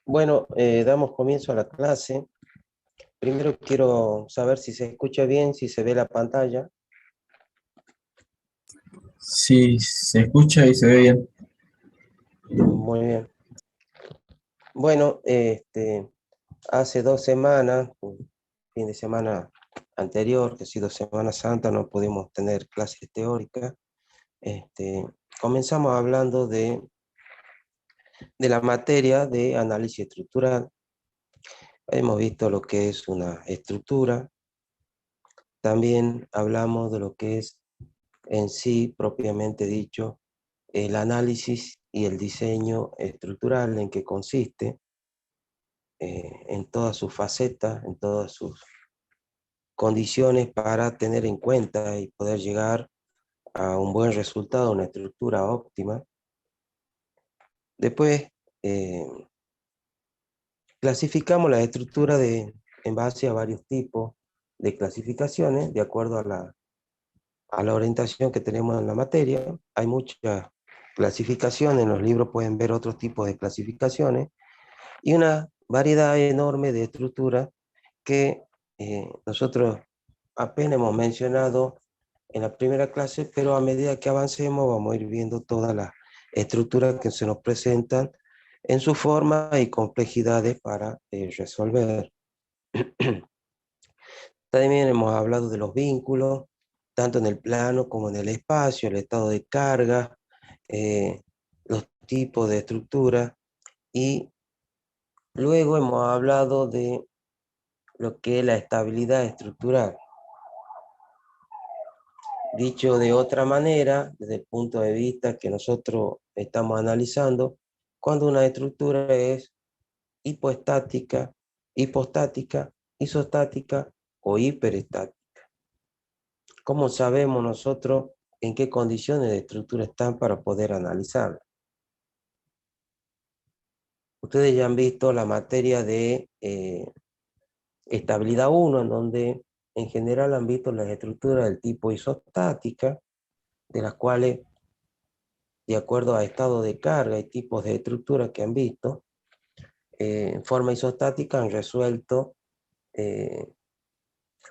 Bueno, damos comienzo a la clase. Primero quiero saber si se escucha bien, si se ve la pantalla. Sí, se escucha y se ve bien. Muy bien. Bueno, hace 2 semanas, fin de semana anterior, que ha sido Semana Santa, no pudimos tener clases teóricas. Comenzamos hablando de la materia de análisis estructural. Hemos visto lo que es una estructura. También hablamos de lo que es en sí, propiamente dicho, el análisis y el diseño estructural, en qué consiste, en todas sus facetas, en todas sus condiciones para tener en cuenta y poder llegar a un buen resultado, una estructura óptima. Después, clasificamos la estructura en base a varios tipos de clasificaciones, de acuerdo a la orientación que tenemos en la materia. Hay muchas clasificaciones, en los libros pueden ver otros tipos de clasificaciones, y una variedad enorme de estructuras que nosotros apenas hemos mencionado en la primera clase, pero a medida que avancemos vamos a ir viendo todas las estructuras que se nos presentan en su forma y complejidades para resolver. También hemos hablado de los vínculos, tanto en el plano como en el espacio, el estado de carga, los tipos de estructura, y luego hemos hablado de lo que es la estabilidad estructural. Dicho de otra manera, desde el punto de vista que nosotros estamos analizando, cuando una estructura es hipoestática, hipostática, isostática o hiperestática. ¿Cómo sabemos nosotros en qué condiciones de estructura están para poder analizarla? Ustedes ya han visto la materia de estabilidad 1, en donde en general han visto las estructuras del tipo isostática, de las cuales, de acuerdo a estado de carga y tipos de estructura que han visto, en forma isostática han resuelto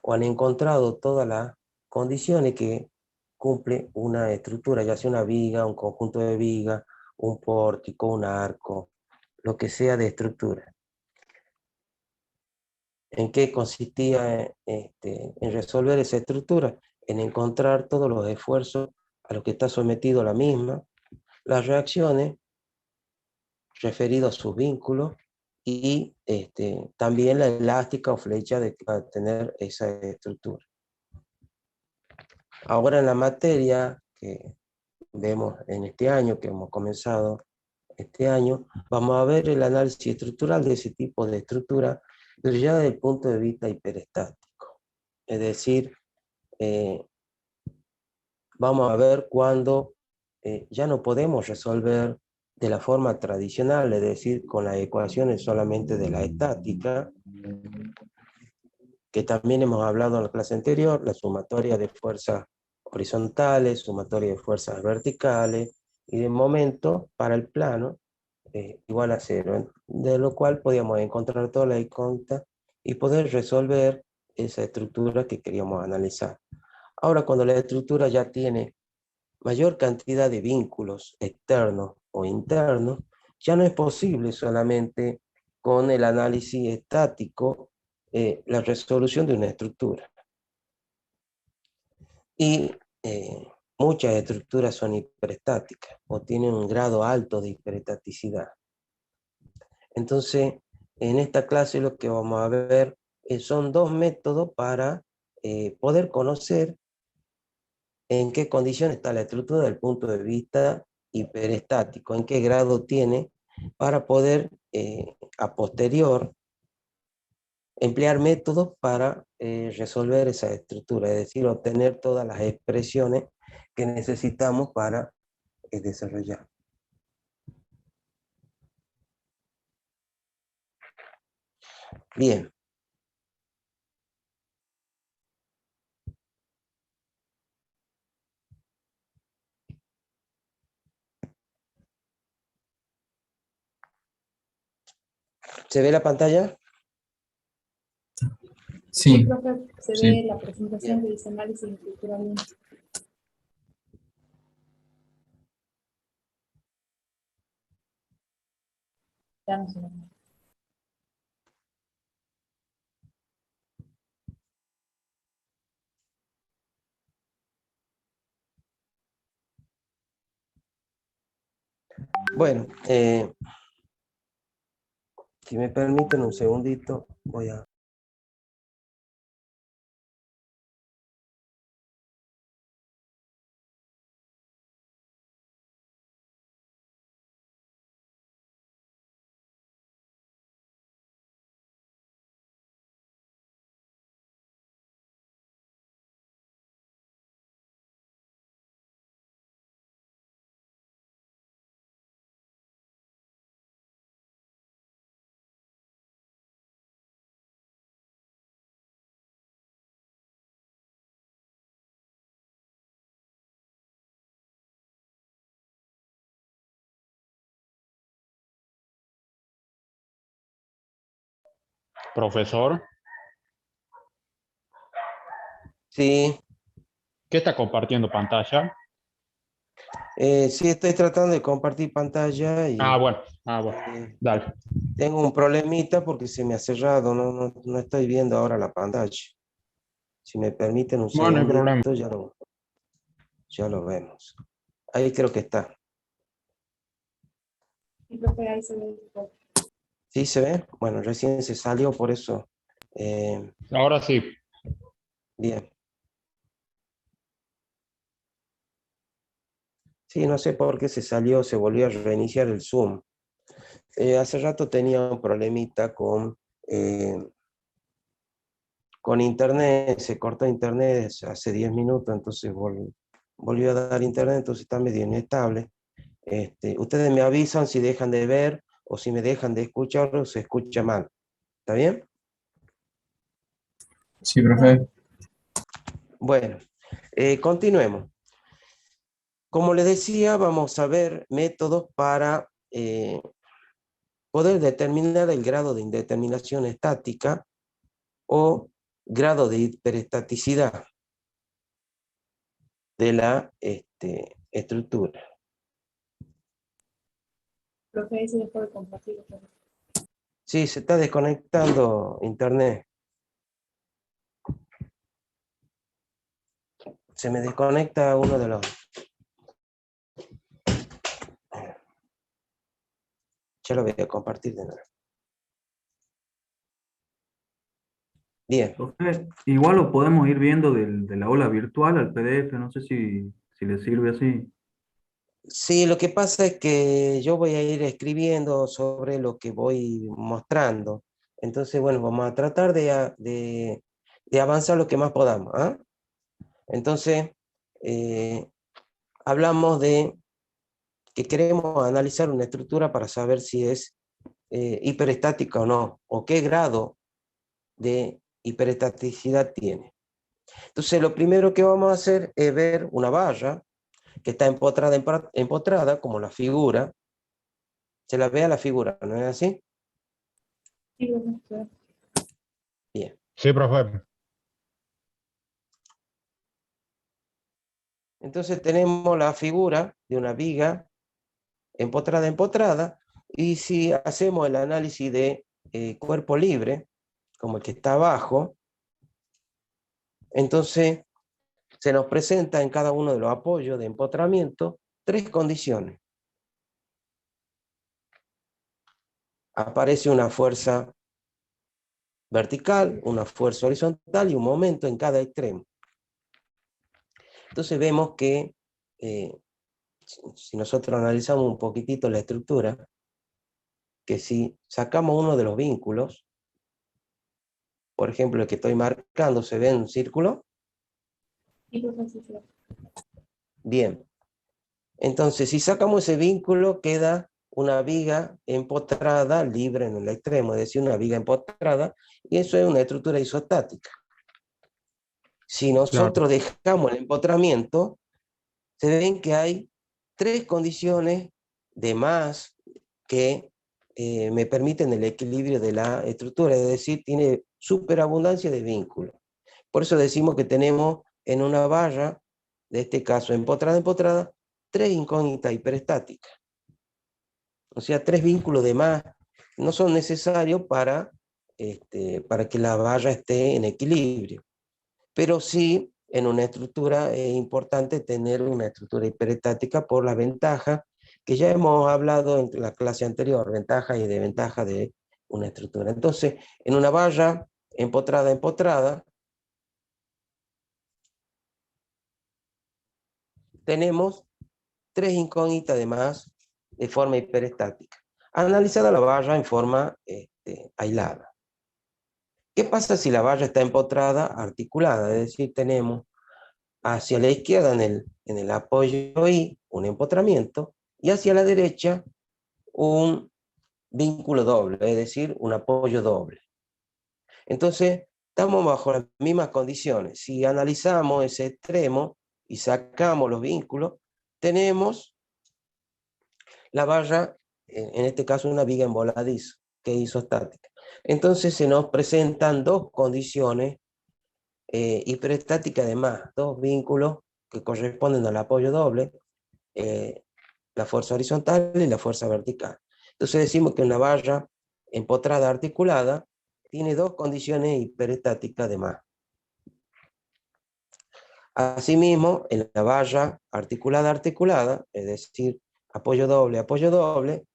o han encontrado todas las condiciones que cumple una estructura, ya sea una viga, un conjunto de vigas, un pórtico, un arco, lo que sea de estructura. ¿En qué consistía en resolver esa estructura? En encontrar todos los esfuerzos a los que está sometido la misma, las reacciones referidas a sus vínculos y también la elástica o flecha de tener esa estructura. Ahora en la materia que vemos en este año, que hemos comenzado este año, vamos a ver el análisis estructural de ese tipo de estructura, pero ya desde el punto de vista hiperestático. Es decir, vamos a ver cuando ya no podemos resolver de la forma tradicional, es decir, con las ecuaciones solamente de la estática, que también hemos hablado en la clase anterior, la sumatoria de fuerzas horizontales, sumatoria de fuerzas verticales, y de momento para el plano igual a 0, de lo cual podíamos encontrar toda la incógnita y poder resolver esa estructura que queríamos analizar. Ahora, cuando la estructura ya tiene mayor cantidad de vínculos externos o internos, ya no es posible solamente con el análisis estático la resolución de una estructura. Y muchas estructuras son hiperestáticas o tienen un grado alto de hiperestaticidad. Entonces, en esta clase lo que vamos a ver son dos métodos para poder conocer en qué condición está la estructura desde el punto de vista hiperestático, en qué grado tiene, para poder a posterior emplear métodos para resolver esa estructura, es decir, obtener todas las expresiones que necesitamos para desarrollar. Bien. ¿Se ve la pantalla? Sí, Profe, se sí. ve la presentación Bien. que dice análisis estructural. Ya no se ve. Bueno, si me permiten un segundito, voy a... Profesor, Sí, ¿qué está compartiendo pantalla? sí, estoy tratando de compartir pantalla Ah, y bueno, bueno, dale. tengo un problemita porque se me ha cerrado, no estoy viendo ahora la pantalla. Si me permiten un Bueno, no hay problema. segundito, ya lo vemos. Ahí creo que está. Y profe, ahí se ve. ¿Sí se ve? Bueno, recién se salió, por eso. Ahora sí. Bien. Sí, no sé por qué se salió, se volvió a reiniciar el Zoom. Hace rato tenía un problemita con internet, se cortó internet hace 10 minutos, entonces volvió a dar internet, entonces está medio inestable. Ustedes me avisan si dejan de ver o si me dejan de escuchar o se escucha mal. ¿Está bien? Sí, profe. Bueno, continuemos. Como les decía, vamos a ver métodos para poder determinar el grado de indeterminación estática o grado de hiperestaticidad de la estructura. Profe, ahí se dejó de compartir. Profe. Sí, se está desconectando internet. Se me desconecta uno de los... Ya lo voy a compartir de nuevo. Bien. Profe, igual lo podemos ir viendo de la aula virtual al PDF, no sé si le sirve así. Sí, lo que pasa es que yo voy a ir escribiendo sobre lo que voy mostrando. Entonces, bueno, vamos a tratar de avanzar lo que más podamos. ¿Ah? Entonces, hablamos de que queremos analizar una estructura para saber si es hiperestática o no, o qué grado de hiperestaticidad tiene. Entonces, lo primero que vamos a hacer es ver una barra que está empotrada como la figura. Se la ve a la figura, ¿no es así? Sí, profe, se ve. Bien. Sí, profe. Entonces tenemos la figura de una viga empotrada, y si hacemos el análisis de cuerpo libre, como el que está abajo, entonces se nos presenta en cada uno de los apoyos de empotramiento 3 condiciones. Aparece una fuerza vertical, una fuerza horizontal y un momento en cada extremo. Entonces vemos que si nosotros analizamos un poquitito la estructura, que si sacamos uno de los vínculos, por ejemplo el que estoy marcando, ¿se ve en un círculo? Sí, profe, sí, sí. Bien. Entonces si sacamos ese vínculo queda una viga empotrada libre en el extremo, es decir, una viga empotrada, y eso es una estructura isostática. Si nosotros dejamos el empotramiento, se ven que hay 3 condiciones de más que me permiten el equilibrio de la estructura, es decir, tiene superabundancia de vínculos. Por eso decimos que tenemos en una valla, de este caso empotrada, 3 incógnitas hiperestáticas. O sea, 3 vínculos de más no son necesarios para que la valla esté en equilibrio. Pero sí, en una estructura es importante tener una estructura hiperestática por la ventaja que ya hemos hablado en la clase anterior, ventaja y desventaja de una estructura. Entonces, en una valla empotrada, tenemos 3 incógnitas de más de forma hiperestática. Analizada la valla en forma aislada. ¿Qué pasa si la valla está empotrada articulada? Es decir, tenemos hacia la izquierda en el apoyo I un empotramiento y hacia la derecha un vínculo doble, es decir, un apoyo doble. Entonces, estamos bajo las mismas condiciones. Si analizamos ese extremo y sacamos los vínculos, tenemos la valla, en este caso una viga en voladizo, que es isostática. Entonces se nos presentan 2 condiciones hiperestáticas además, 2 vínculos que corresponden al apoyo doble, la fuerza horizontal y la fuerza vertical. Entonces decimos que una valla empotrada articulada tiene 2 condiciones hiperestáticas de más. Asimismo, en la valla articulada, es decir, apoyo doble,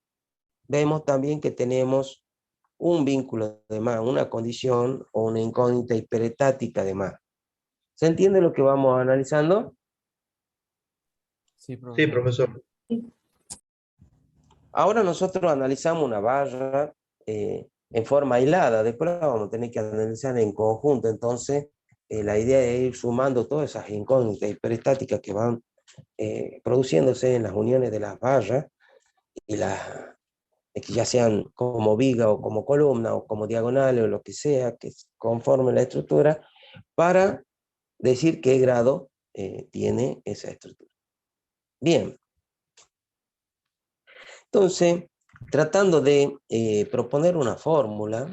vemos también que tenemos un vínculo de más, una condición o una incógnita hiperestática de más. ¿Se entiende lo que vamos analizando? Sí, Sí, profesor. profesor. Ahora nosotros analizamos una valla en forma aislada, después la vamos a tener que analizar en conjunto, entonces la idea es ir sumando todas esas incógnitas hiperestáticas que van produciéndose en las uniones de las vallas, y que ya sean como viga o como columna o como diagonales o lo que sea que conforme la estructura, para decir qué grado tiene esa estructura. Bien. Entonces, tratando de proponer una fórmula,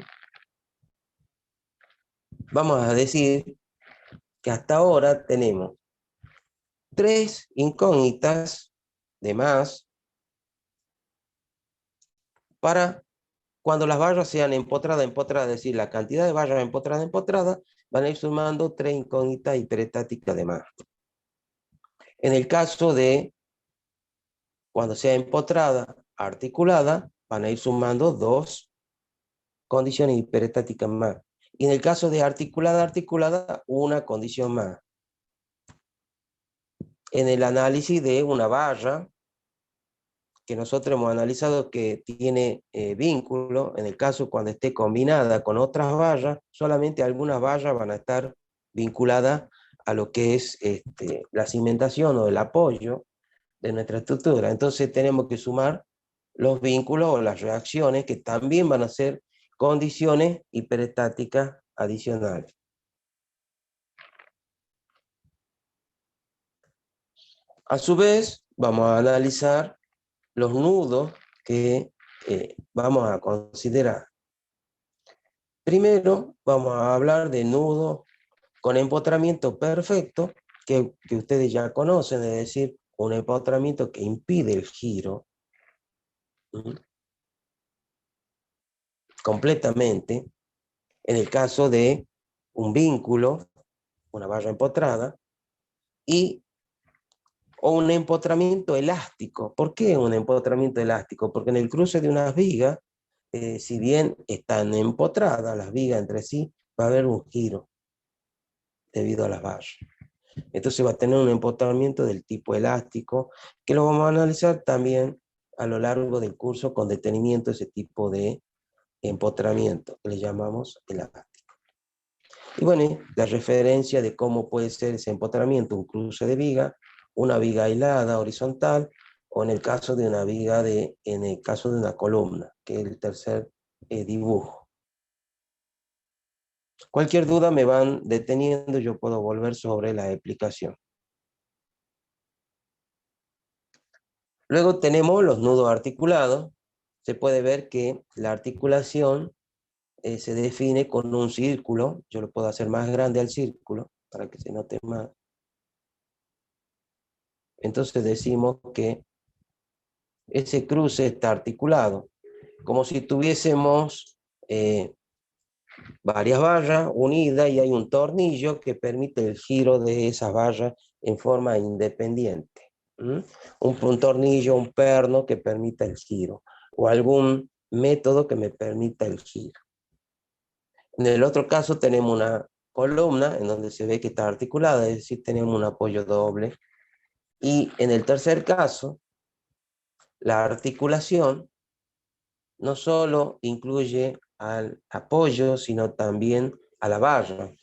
vamos a decir que hasta ahora tenemos 3 incógnitas de más para cuando las vallas sean empotradas, es decir, la cantidad de vallas empotradas, van a ir sumando 3 incógnitas hiperestáticas de más. En el caso de cuando sea empotrada articulada, van a ir sumando 2 condiciones hiperestáticas más. Y en el caso de articulada, una condición más. En el análisis de una valla, que nosotros hemos analizado que tiene vínculo, en el caso cuando esté combinada con otras vallas, solamente algunas vallas van a estar vinculadas a lo que es la cimentación o el apoyo de nuestra estructura. Entonces tenemos que sumar los vínculos o las reacciones que también van a ser condiciones hiperestáticas adicionales. A su vez, vamos a analizar los nudos que vamos a considerar. Primero vamos a hablar de nudo con empotramiento perfecto, que ustedes ya conocen, es decir, un empotramiento que impide el giro completamente, en el caso de un vínculo, una valla empotrada, o un empotramiento elástico. ¿Por qué un empotramiento elástico? Porque en el cruce de unas vigas, si bien están empotradas las vigas entre sí, va a haber un giro debido a las vallas. Entonces va a tener un empotramiento del tipo elástico, que lo vamos a analizar también a lo largo del curso con detenimiento, ese tipo de empotramiento, que le llamamos elástico. Y bueno, la referencia de cómo puede ser ese empotramiento, un cruce de viga, una viga aislada, horizontal, o en el caso de una viga, en el caso de una columna, que es el tercer dibujo. Cualquier duda me van deteniendo, yo puedo volver sobre la explicación. Luego tenemos los nudos articulados. Se puede ver que la articulación se define con un círculo. Yo lo puedo hacer más grande al círculo para que se note más. Entonces decimos que ese cruce está articulado, como si tuviésemos varias barras unidas y hay un tornillo que permite el giro de esas barras en forma independiente. Un tornillo, un perno que permita el giro, o algún método que me permita el giro. En el otro caso tenemos una columna en donde se ve que está articulada, es decir, tenemos un apoyo doble. Y en el tercer caso, la articulación no solo incluye al apoyo, sino también a la barra.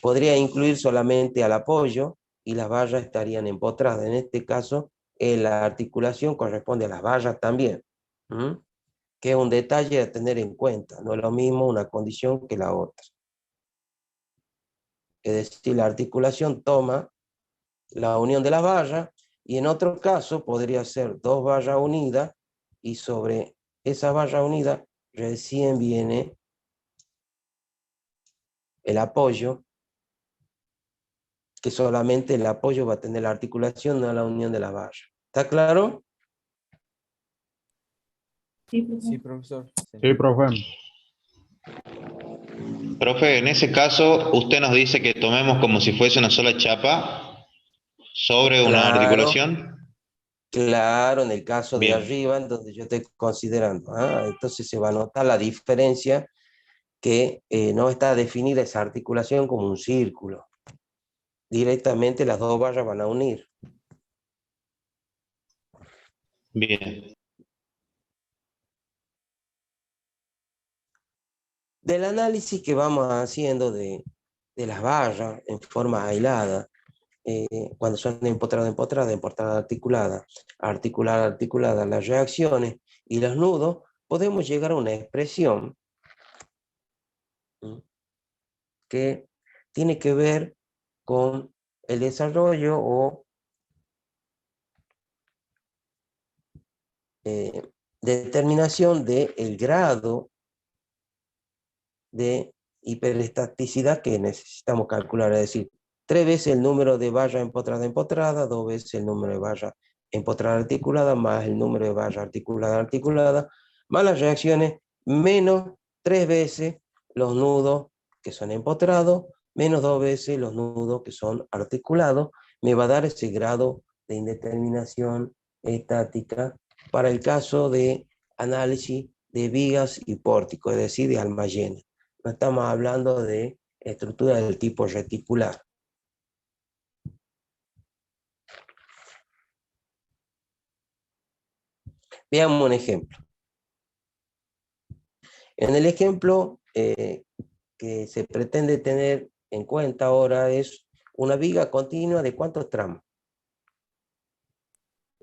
Podría incluir solamente al apoyo y las barras estarían empotradas. En este caso, la articulación corresponde a las barras también, que es un detalle a tener en cuenta. No es lo mismo una condición que la otra. Es decir, la articulación toma la unión de las barras y en otro caso podría ser dos barras unidas y sobre esa barra unida recién viene el apoyo, que solamente el apoyo va a tener la articulación, no la unión de la barra. ¿Está claro? Sí, profesor. Sí, profe. Profe, en ese caso, usted nos dice que tomemos como si fuese una sola chapa sobre una Claro, articulación. claro, en el caso de Bien, arriba, en donde yo estoy considerando. Entonces se va a notar la diferencia que no está definida esa articulación como un círculo. Directamente las dos barras van a unir. bien. Del análisis que vamos haciendo de las barras en forma aislada, cuando son empotradas, articuladas, las reacciones y los nudos, podemos llegar a una expresión que tiene que ver con el desarrollo o determinación del grado de hiperestaticidad que necesitamos calcular, es decir, 3 veces el número de barras empotrada, 2 veces el número de barras empotrada articulada, más el número de barras articulada, más las reacciones, menos 3 veces los nudos que son empotrados, menos 2 veces los nudos que son articulados, me va a dar ese grado de indeterminación estática para el caso de análisis de vigas y pórticos, es decir, de alma llena. No estamos hablando de estructura del tipo reticular. Veamos un ejemplo. En el ejemplo que se pretende tener en cuenta ahora es una viga continua de ¿cuántos tramos?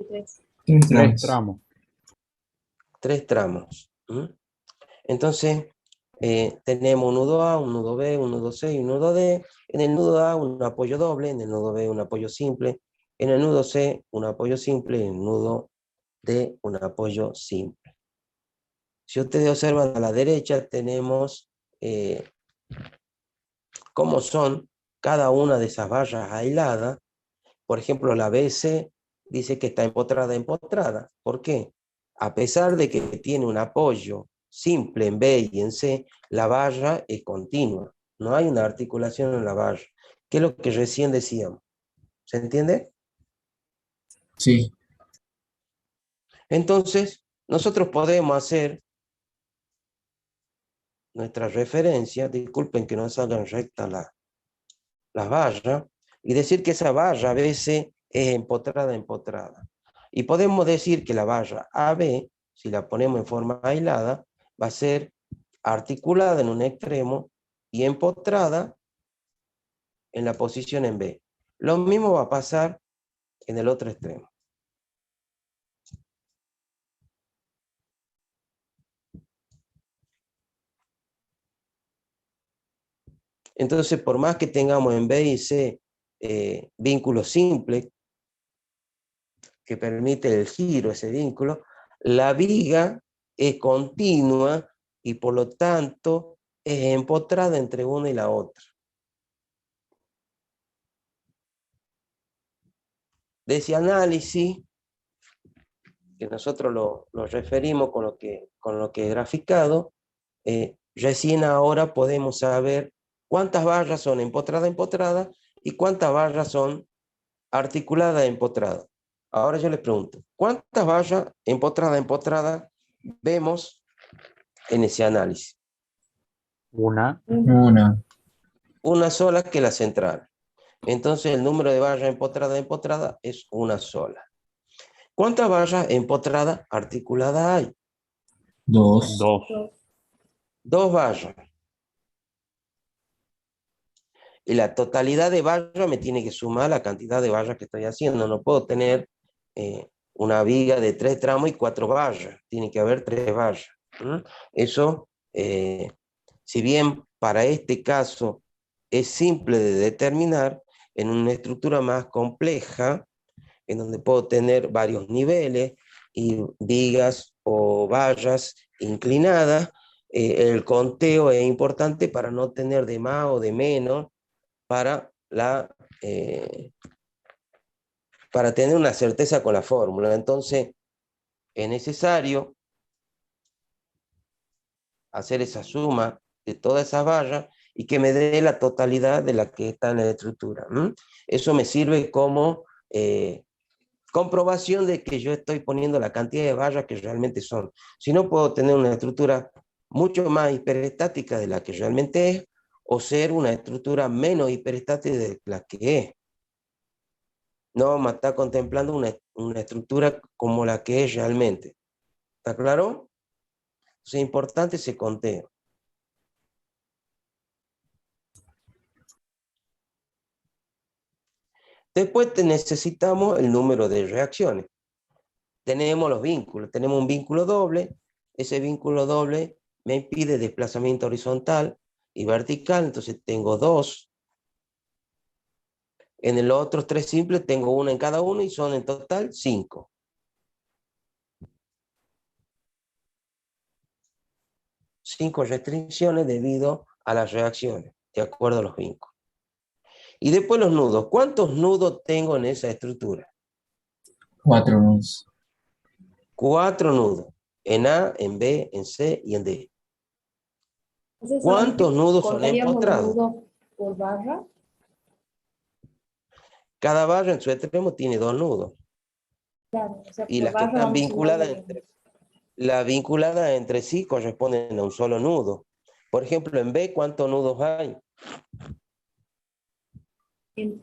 3. 3 tramos. 3 tramos. Entonces, tenemos un nudo A, un nudo B, un nudo C y un nudo D. En el nudo A un apoyo doble, en el nudo B un apoyo simple, en el nudo C un apoyo simple y en el nudo D un apoyo simple. Si ustedes observan a la derecha tenemos cómo son cada una de esas vallas aisladas. Por ejemplo, la BC dice que está empotrada. ¿Por qué? A pesar de que tiene un apoyo simple en B y en C, la valla es continua. No hay una articulación en la valla, que es lo que recién decíamos. ¿Se entiende? Sí. Entonces, nosotros podemos hacer nuestra referencia, disculpen que no salgan rectas las vallas, y decir que esa valla a veces es empotrada. Y podemos decir que la valla AB, si la ponemos en forma aislada, va a ser articulada en un extremo y empotrada en la posición en B. Lo mismo va a pasar en el otro extremo. Entonces, por más que tengamos en B y C vínculos simples, que permite el giro, ese vínculo, la viga es continua y por lo tanto es empotrada entre una y la otra. De ese análisis, que nosotros lo referimos con lo que he graficado, recién ahora podemos saber cuántas barras son empotrada y cuántas barras son articuladas. Ahora yo les pregunto, ¿cuántas vallas empotrada vemos en ese análisis? Una. Una. Una sola, que la central. Entonces el número de vallas empotrada es una sola. ¿Cuántas vallas empotradas articuladas hay? Dos. Dos. Dos vallas. Y la totalidad de vallas me tiene que sumar la cantidad de vallas que estoy haciendo. No puedo tener una viga de 3 tramos y 4 vallas. Tiene que haber 3 vallas. Eso, si bien para este caso es simple de determinar, en una estructura más compleja, en donde puedo tener varios niveles y vigas o vallas inclinadas, el conteo es importante para no tener de más o de menos, para tener una certeza con la fórmula. Entonces, es necesario hacer esa suma de todas esas vallas y que me dé la totalidad de la que está en la estructura. Eso me sirve como comprobación de que yo estoy poniendo la cantidad de vallas que realmente son. Si no, puedo tener una estructura mucho más hiperestática de la que realmente es, o ser una estructura menos hiperestática de la que es. No vamos a estar contemplando una estructura como la que es realmente. ¿Está claro? Es importante ese conteo. Después necesitamos el número de reacciones. Tenemos los vínculos. Tenemos un vínculo doble. Ese vínculo doble me impide desplazamiento horizontal y vertical. Entonces tengo 2. En los otros 3 simples tengo 1 en cada uno y son en total 5. 5 restricciones debido a las reacciones, de acuerdo a los vínculos. Y después los nudos. ¿Cuántos nudos tengo en esa estructura? 4 nudos. 4 nudos. En A, en B, en C y en D. Entonces, ¿Cuántos nudos son contaríamos los empotrados? nudos por barra. Cada barra en su extremo tiene 2 nudos. Claro, o sea, Y por las que barra están vamos a vinculadas sumarle entre sí corresponden a un solo nudo. Por ejemplo, en B, ¿cuántos nudos hay?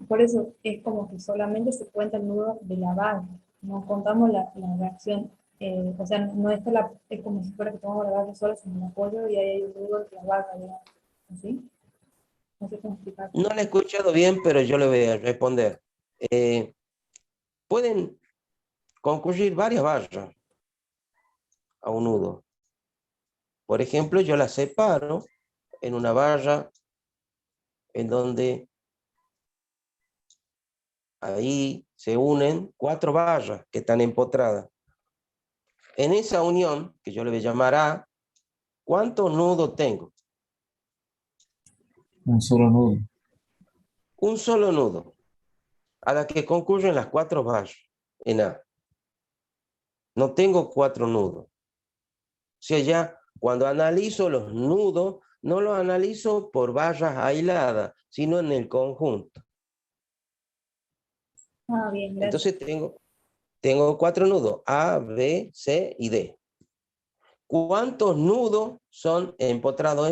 por eso es como que solamente se cuenta el nudo de la barra. No contamos la reacción. O sea, no es como si fuera que tomamos la barra sola sin el apoyo y ahí hay un nudo de la barra, digamos. ¿Así? No sé cómo explicar. No lo he escuchado bien, pero yo le voy a responder. Pueden concurrir varias barras a un nudo. Por ejemplo, yo las separo en una barra en donde ahí se unen 4 barras que están empotradas. En esa unión, que yo le voy a llamar A, ¿cuántos nudos tengo? Un solo nudo. Un solo nudo, a la que concurren las 4 vallas en A. No tengo 4 nudos. O sea, ya cuando analizo los nudos, no los analizo por vallas aisladas, sino en el conjunto. Ah, bien, gracias. Entonces tengo 4 nudos, A, B, C y D. ¿Cuántos nudos son empotrados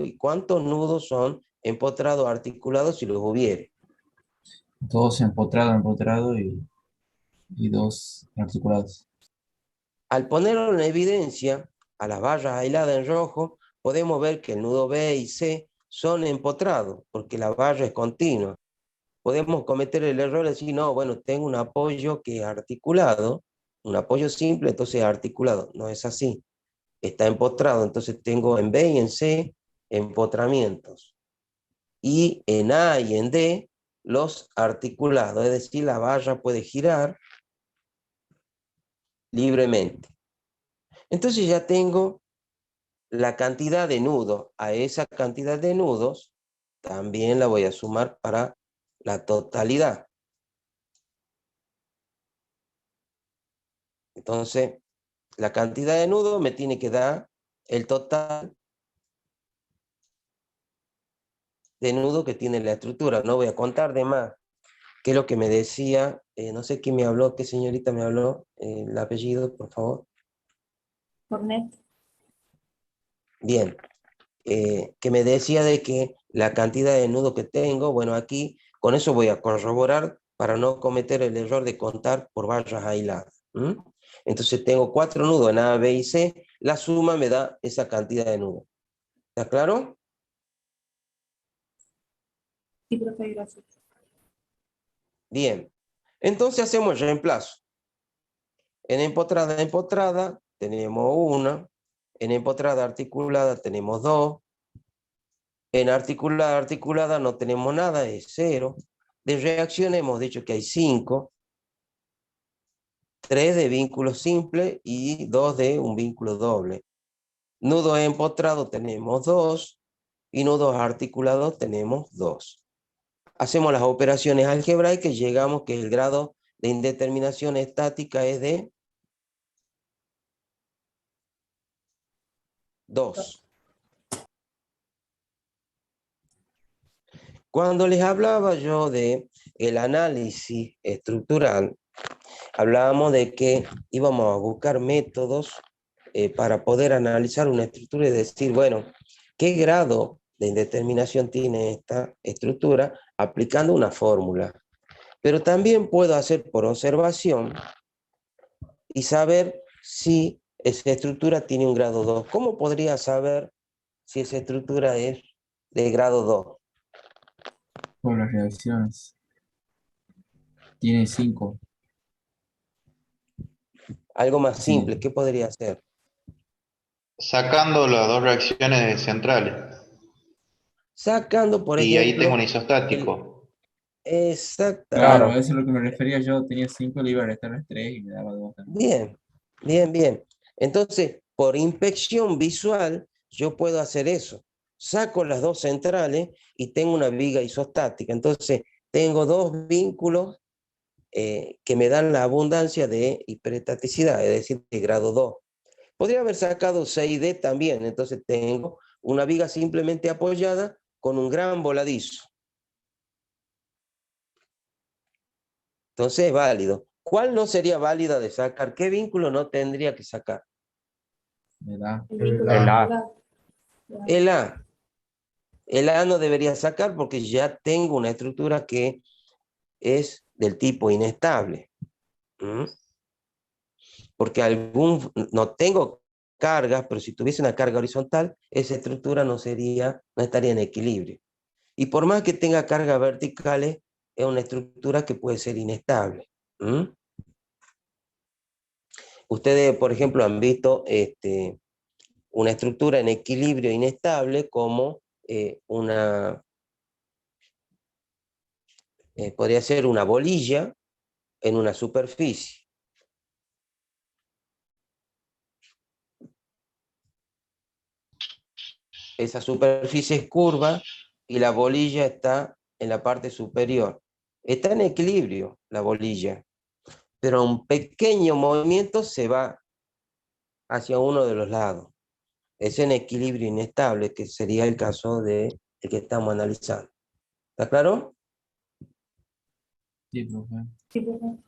y cuántos nudos son empotrados articulados si los hubiere? Dos empotrado y dos articulados. Al ponerlo en evidencia, a las vallas aisladas en rojo, podemos ver que el nudo B y C son empotrados, porque la valla es continua. Podemos cometer el error de decir, no, bueno, tengo un apoyo que es articulado, un apoyo simple, entonces articulado. No es así. Está empotrado, entonces tengo en B y en C empotramientos. Y en A y en D los articulados, es decir, la valla puede girar libremente. Entonces ya tengo la cantidad de nudos. A esa cantidad de nudos también la voy a sumar para la totalidad. Entonces, la cantidad de nudos me tiene que dar el total de nudos que tiene la estructura. No voy a contar de más. ¿Qué es lo que me decía? No sé quién me habló, qué señorita me habló. El apellido, por favor. Cornet. Bien. Que me decía de que la cantidad de nudos que tengo, bueno, aquí con eso voy a corroborar para no cometer el error de contar por vallas aisladas. Entonces tengo 4 nudos en A, B y C, la suma me da esa cantidad de nudos. ¿Está claro? Sí, profe, gracias. Bien. Entonces hacemos el reemplazo. En empotrada tenemos 1, en empotrada articulada tenemos 2, en articulada no tenemos nada, es 0. De reacción hemos dicho que hay 5, 3 de vínculo simple y 2 de un vínculo doble. Nudos empotrados tenemos 2 y nudos articulados tenemos 2. Hacemos las operaciones algebraicas y llegamos que el grado de indeterminación estática es de 2. Cuando les hablaba yo de el análisis estructural, hablábamos de que íbamos a buscar métodos para poder analizar una estructura y decir, bueno, ¿qué grado de indeterminación tiene esta estructura aplicando una fórmula? Pero también puedo hacer por observación y saber si esa estructura tiene un grado 2. ¿Cómo podría saber si esa estructura es de grado 2? Por las reacciones. Tiene 5. Algo más Sí. simple, ¿qué podría ser? Sacando las dos reacciones centrales. Sacando, por Y ahí tengo un ejemplo, el isostático. Claro, exactamente. eso es lo que me refería yo. Tenía 5, le iba a restar las 3 y me daba 2 también. Bien, bien, bien. Entonces, por inspección visual, yo puedo hacer eso. Saco las dos centrales y tengo una viga isostática. Entonces, tengo dos vínculos que me dan la abundancia de hiperestaticidad, es decir, de grado 2. Podría haber sacado 6D también. Entonces, tengo una viga simplemente apoyada con un gran voladizo. Entonces, es válido. ¿Cuál no sería válida de sacar? ¿Qué vínculo no tendría que sacar? Me da. El vínculo El A. articulado. El A. El A no debería sacar porque ya tengo una estructura que es del tipo inestable. Porque no tengo cargas, pero si tuviese una carga horizontal, esa estructura no estaría en equilibrio. Y por más que tenga cargas verticales, es una estructura que puede ser inestable. Ustedes, por ejemplo, han visto una estructura en equilibrio inestable como podría ser una bolilla en una superficie. Esa superficie es curva y la bolilla está en la parte superior. Está en equilibrio la bolilla, pero un pequeño movimiento se va hacia uno de los lados. Es en equilibrio inestable, que sería el caso de el que estamos analizando. ¿Está claro? Sí, profe. Sí, profe.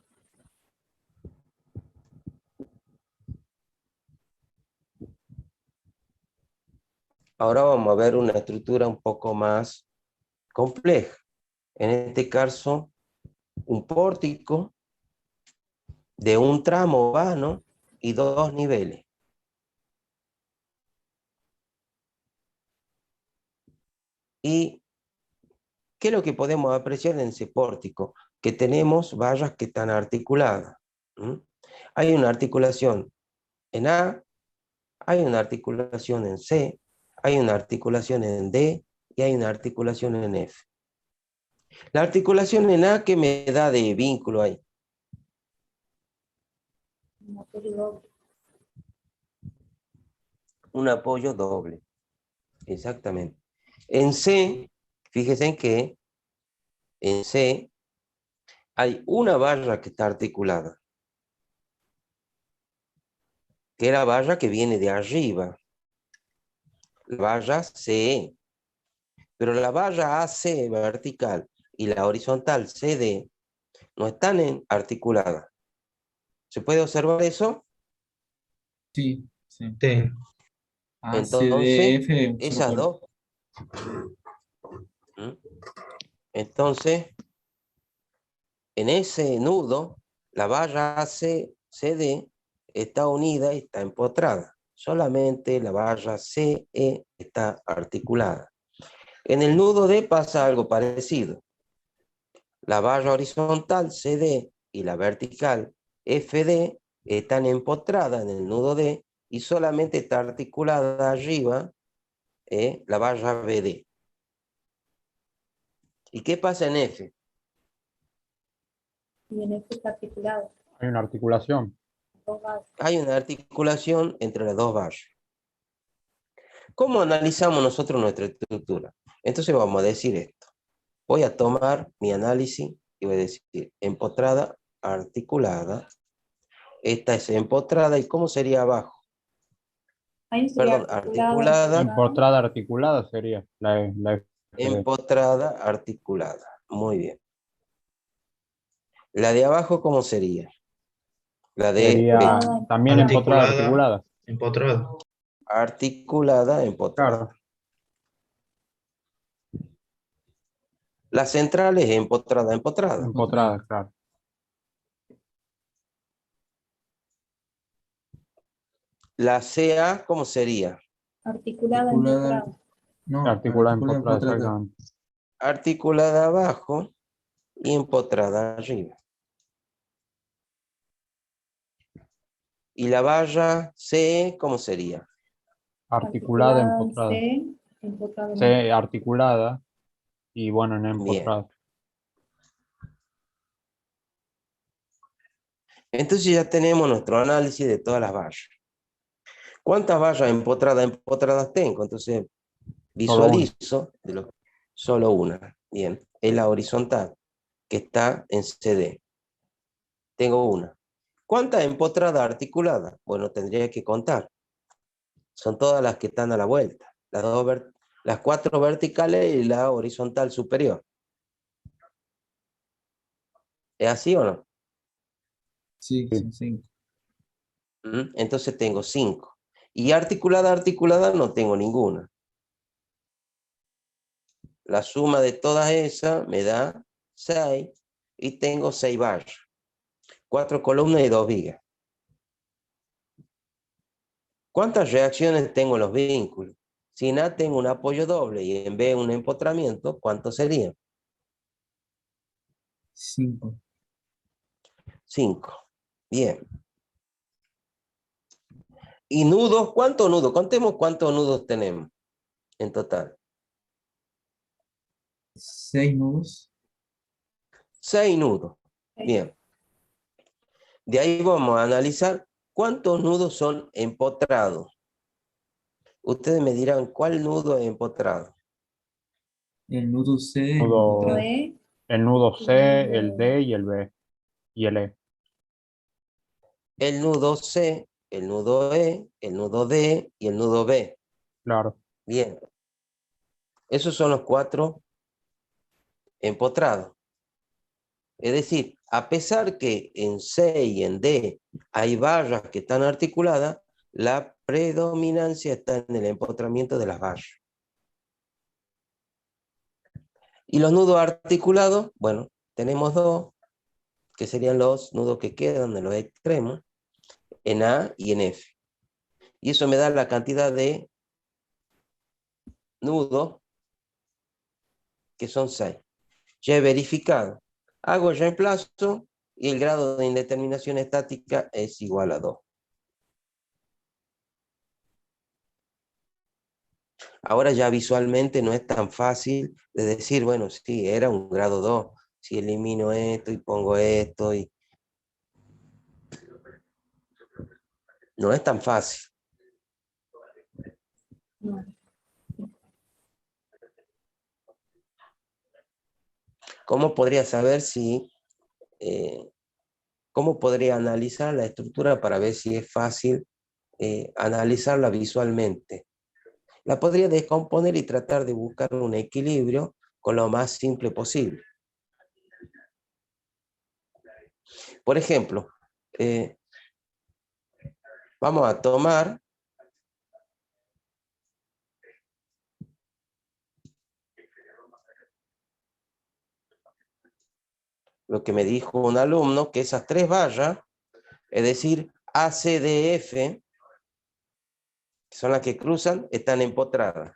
Ahora vamos a ver una estructura un poco más compleja. En este caso, un pórtico de un tramo vano y 2 niveles. ¿Y qué es lo que podemos apreciar en ese pórtico? Que tenemos vallas que están articuladas. Hay una articulación en A, hay una articulación en C, hay una articulación en D y hay una articulación en F. La articulación en A, ¿qué me da de vínculo ahí? Un apoyo doble. Un apoyo doble. Exactamente. En C, fíjense en que en C hay una barra que está articulada, que es la barra que viene de arriba, la barra CE. Pero la barra AC vertical y la horizontal CD no están articuladas. ¿Se puede observar eso? Sí, sí. Sí. A, C, D, Entonces, F, un solo esas cuerpo. dos. Entonces, en ese nudo, la barra AC-CD está unida y está empotrada. Solamente la barra CE está articulada. En el nudo D pasa algo parecido. La barra horizontal CD y la vertical FD están empotradas en el nudo D y solamente está articulada arriba la barra BD. ¿Y qué pasa en F? Y en este está articulado. Hay una articulación. Dos bases. Hay una articulación entre las dos barras. ¿Cómo analizamos nosotros nuestra estructura? Entonces vamos a decir esto. Voy a tomar mi análisis y voy a decir empotrada, articulada. Esta es empotrada. ¿Y cómo sería abajo? Ahí sería Perdón, articulado, articulada, Empotrada articulada sería la FD. empotrada, articulada. Muy bien. La de abajo, ¿cómo sería? La de Sería B. también empotrada Articulada, articulada. empotrada. Articulada, empotrada. Claro. La central es empotrada, empotrada. Empotrada, claro. La CA, ¿cómo sería? articulada, Articulada, empotrada. no, Articulada, articulada, empotrada, empotrada. exactamente. Articulada abajo y empotrada arriba. Y la barra C, ¿cómo sería? Articulada, en empotrada. C, empotrada en C articulada y bueno, en Bien. empotrada. Entonces ya tenemos nuestro análisis de todas las barras. ¿Cuántas barras empotradas tengo? Entonces Solo una. visualizo solo una. Bien, es la horizontal, que está en CD. Tengo una. ¿Cuántas empotradas articuladas? Bueno, tendría que contar. Son todas las que están a la vuelta. Las 4 verticales y la horizontal superior. ¿Es así o no? Sí, son 5. Entonces tengo 5. Y articulada no tengo ninguna. La suma de todas esas me da 6 y tengo 6 barras. 4 columnas y 2 vigas. ¿Cuántas reacciones tengo en los vínculos? Si en A tengo un apoyo doble y en B un empotramiento, ¿cuántos serían? 5. 5. Bien. ¿Y nudos? ¿Cuántos nudos? Contemos cuántos nudos tenemos en total. 6 nudos. 6 nudos. Bien. De ahí vamos a analizar cuántos nudos son empotrados. Ustedes me dirán, ¿cuál nudo es empotrado? El nudo C es Nudo- Nudo empotrado. E, El nudo y C, nudo- el D y el B. Y el E. El nudo C, el nudo E, el nudo D y el nudo B. Claro. Bien, esos son los 4 empotrados. Es decir, a pesar que en C y en D hay barras que están articuladas, la predominancia está en el empotramiento de las barras. Y los nudos articulados, bueno, tenemos 2, que serían los nudos que quedan en los extremos, en A y en F. Y eso me da la cantidad de nudos, que son 6. Ya he verificado. Hago el reemplazo y el grado de indeterminación estática es igual a 2. Ahora ya visualmente no es tan fácil de decir, bueno, sí, era un grado 2. Si elimino esto y pongo esto, y no es tan fácil. no. ¿Cómo podría saber si, cómo podría analizar la estructura para ver si es fácil analizarla visualmente? La podría descomponer y tratar de buscar un equilibrio con lo más simple posible. Por ejemplo, vamos a tomar lo que me dijo un alumno, que esas 3 barras, es decir, ACDF, que son las que cruzan, están empotradas.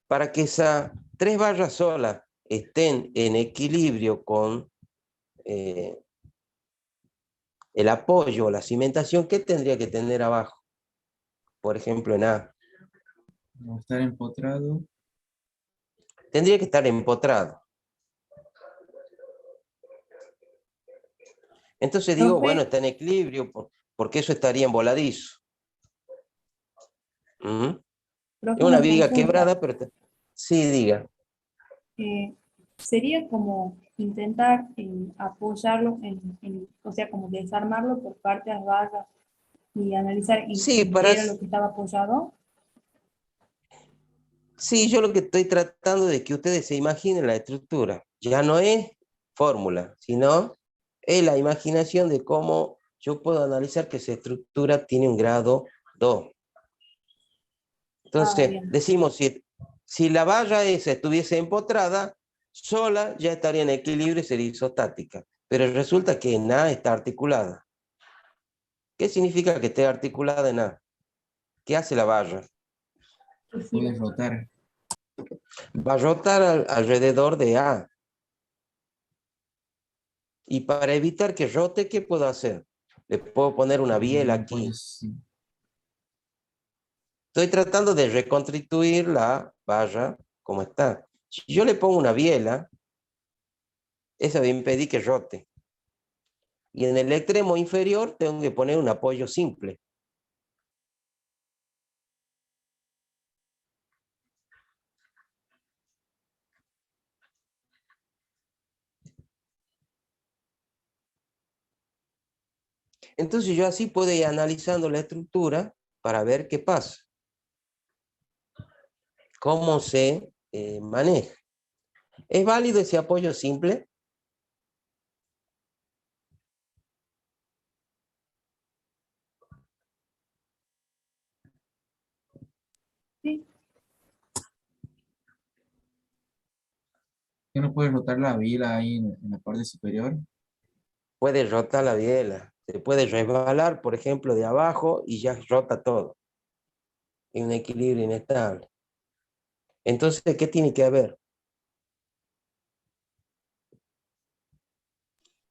Para que esas 3 barras solas estén en equilibrio con el apoyo o la cimentación, ¿qué tendría que tener abajo? Por ejemplo, en A. Va a estar empotrado. Tendría que estar empotrado. Entonces digo, Profe, bueno, está en equilibrio, porque eso estaría en voladizo. profe, Es una una viga consulta. quebrada, pero sí, diga. Sería como intentar apoyarlo, o sea, como desarmarlo por parte de las barras y analizar Sí, en qué era lo que estaba apoyado. sí, yo lo que estoy tratando de que ustedes se imaginen la estructura. Ya no es fórmula, sino es la imaginación de cómo yo puedo analizar que esa estructura tiene un grado 2. Ah, Entonces, bien. decimos, si la barra esa estuviese empotrada, sola ya estaría en equilibrio y sería isostática. Pero resulta que en A está articulada. ¿Qué significa que esté articulada en A? ¿Qué hace la barra? Que gira. Puede rotar. Va a rotar alrededor de A. Y para evitar que rote, ¿qué puedo hacer? Le puedo poner una biela Un aquí. apoyo, sí. Estoy tratando de reconstituir la barra como está. Si yo le pongo una biela, esa va a impedir que rote. Y en el extremo inferior tengo que poner un apoyo simple. Entonces yo así puedo ir analizando la estructura para ver qué pasa. Cómo se maneja. ¿Es válido ese apoyo simple? Sí, ¿Que no puede rotar la vila ahí en la parte superior? Puede rotar la biela. Se puede resbalar, por ejemplo, de abajo y ya rota todo. En un equilibrio inestable. Entonces, ¿qué tiene que haber?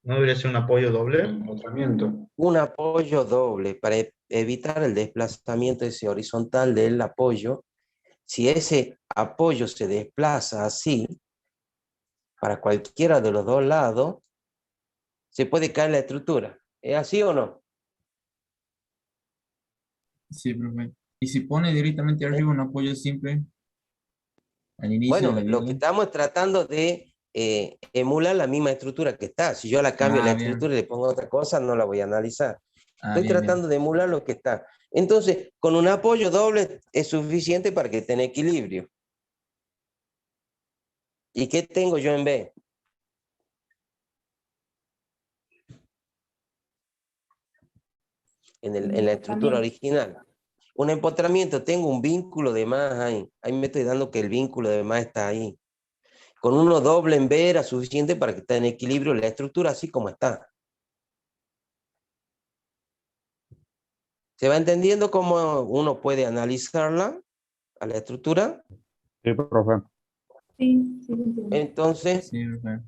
¿No debería ser un apoyo doble? Empotramiento. Un apoyo doble para evitar el desplazamiento ese horizontal del apoyo. Si ese apoyo se desplaza así, para cualquiera de los dos lados, se puede caer la estructura. ¿Es así o no? Sí, profe. Y si pone directamente arriba un apoyo simple al inicio de Bueno, la lo que viruela. estamos tratando de emular la misma estructura que está. Si yo la cambio la Ah, bien. estructura y le pongo otra cosa, no la voy a analizar. Ah, Estoy bien, bien. tratando de emular lo que está. Entonces, con un apoyo doble es suficiente para que tenga equilibrio. ¿Y qué tengo yo en B? En la estructura original. Un empotramiento, tengo un vínculo de más ahí. Ahí me estoy dando que el vínculo de más está ahí. Con uno doble en B era suficiente para que esté en equilibrio la estructura así como está. ¿Se va entendiendo cómo uno puede analizarla a la estructura? Sí, profe. Sí, sí, entiendo. Entonces, Sí, profe.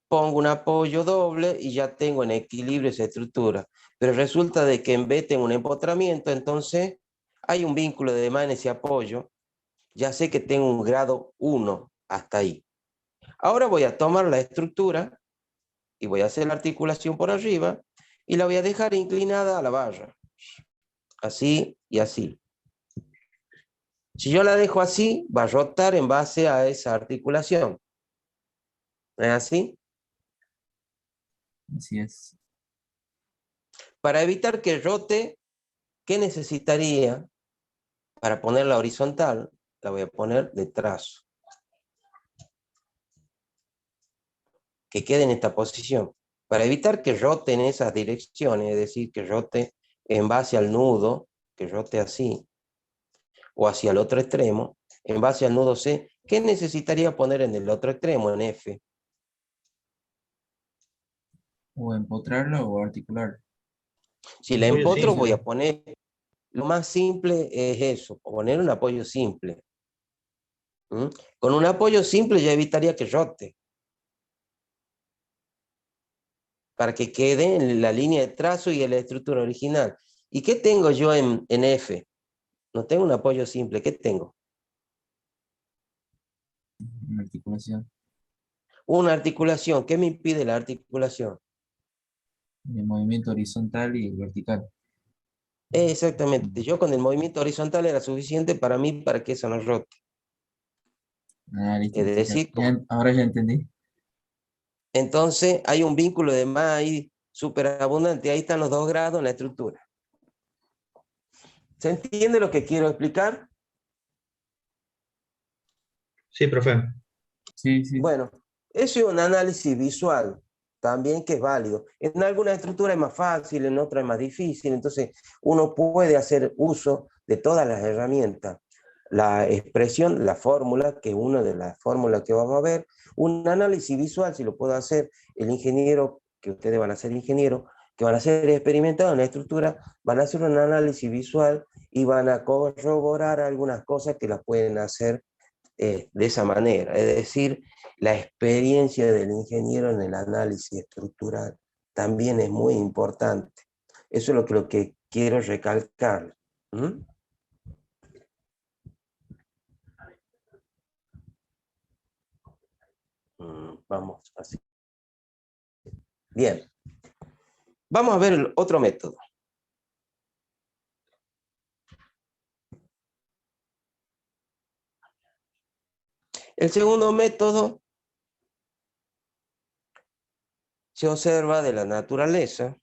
pongo un apoyo doble y ya tengo en equilibrio esa estructura. Pero resulta de que en B tengo un empotramiento, entonces hay un vínculo de demás en ese apoyo. Ya sé que tengo un grado 1 hasta ahí. Ahora voy a tomar la estructura y voy a hacer la articulación por arriba y la voy a dejar inclinada a la barra. Así y así. Si yo la dejo así, va a rotar en base a esa articulación. ¿No es así? Así es. Para evitar que rote, ¿qué necesitaría para ponerla horizontal? La voy a poner de trazo. Que quede en esta posición. Para evitar que rote en esas direcciones, es decir, que rote en base al nudo, que rote así, o hacia el otro extremo, en base al nudo C, ¿qué necesitaría poner en el otro extremo, en F? O empotrarlo o articular. Si la Apoyo empotro, voy simple. a poner, lo más simple es eso, poner un apoyo simple. ¿Mm? Con un apoyo simple ya evitaría que rote, para que quede en la línea de trazo y en la estructura original. ¿Y qué tengo yo en F? No tengo un apoyo simple, ¿qué tengo? Una articulación. Una articulación. ¿Qué me impide la articulación? El movimiento horizontal y vertical. Exactamente. Yo con el movimiento horizontal era suficiente para mí para que eso no rote. Ah, listo, Es listo. decir, Ahora ya entendí. entonces hay un vínculo de más ahí súper abundante. Ahí están los 2 grados en la estructura. ¿Se entiende lo que quiero explicar? Sí, profe. Sí, sí. Bueno, eso es un análisis visual también que es válido. En algunas estructuras es más fácil, en otras es más difícil, entonces uno puede hacer uso de todas las herramientas. La expresión, la fórmula, que es una de las fórmulas que vamos a ver, un análisis visual, si lo puede hacer el ingeniero, que ustedes van a ser ingenieros, que van a ser experimentados en la estructura, van a hacer un análisis visual y van a corroborar algunas cosas que las pueden hacer de esa manera. Es decir, la experiencia del ingeniero en el análisis estructural también es muy importante. Eso es lo que quiero recalcar. ¿Mm? Vamos así. Bien. Vamos a ver el otro método. El segundo método se observa de la naturaleza.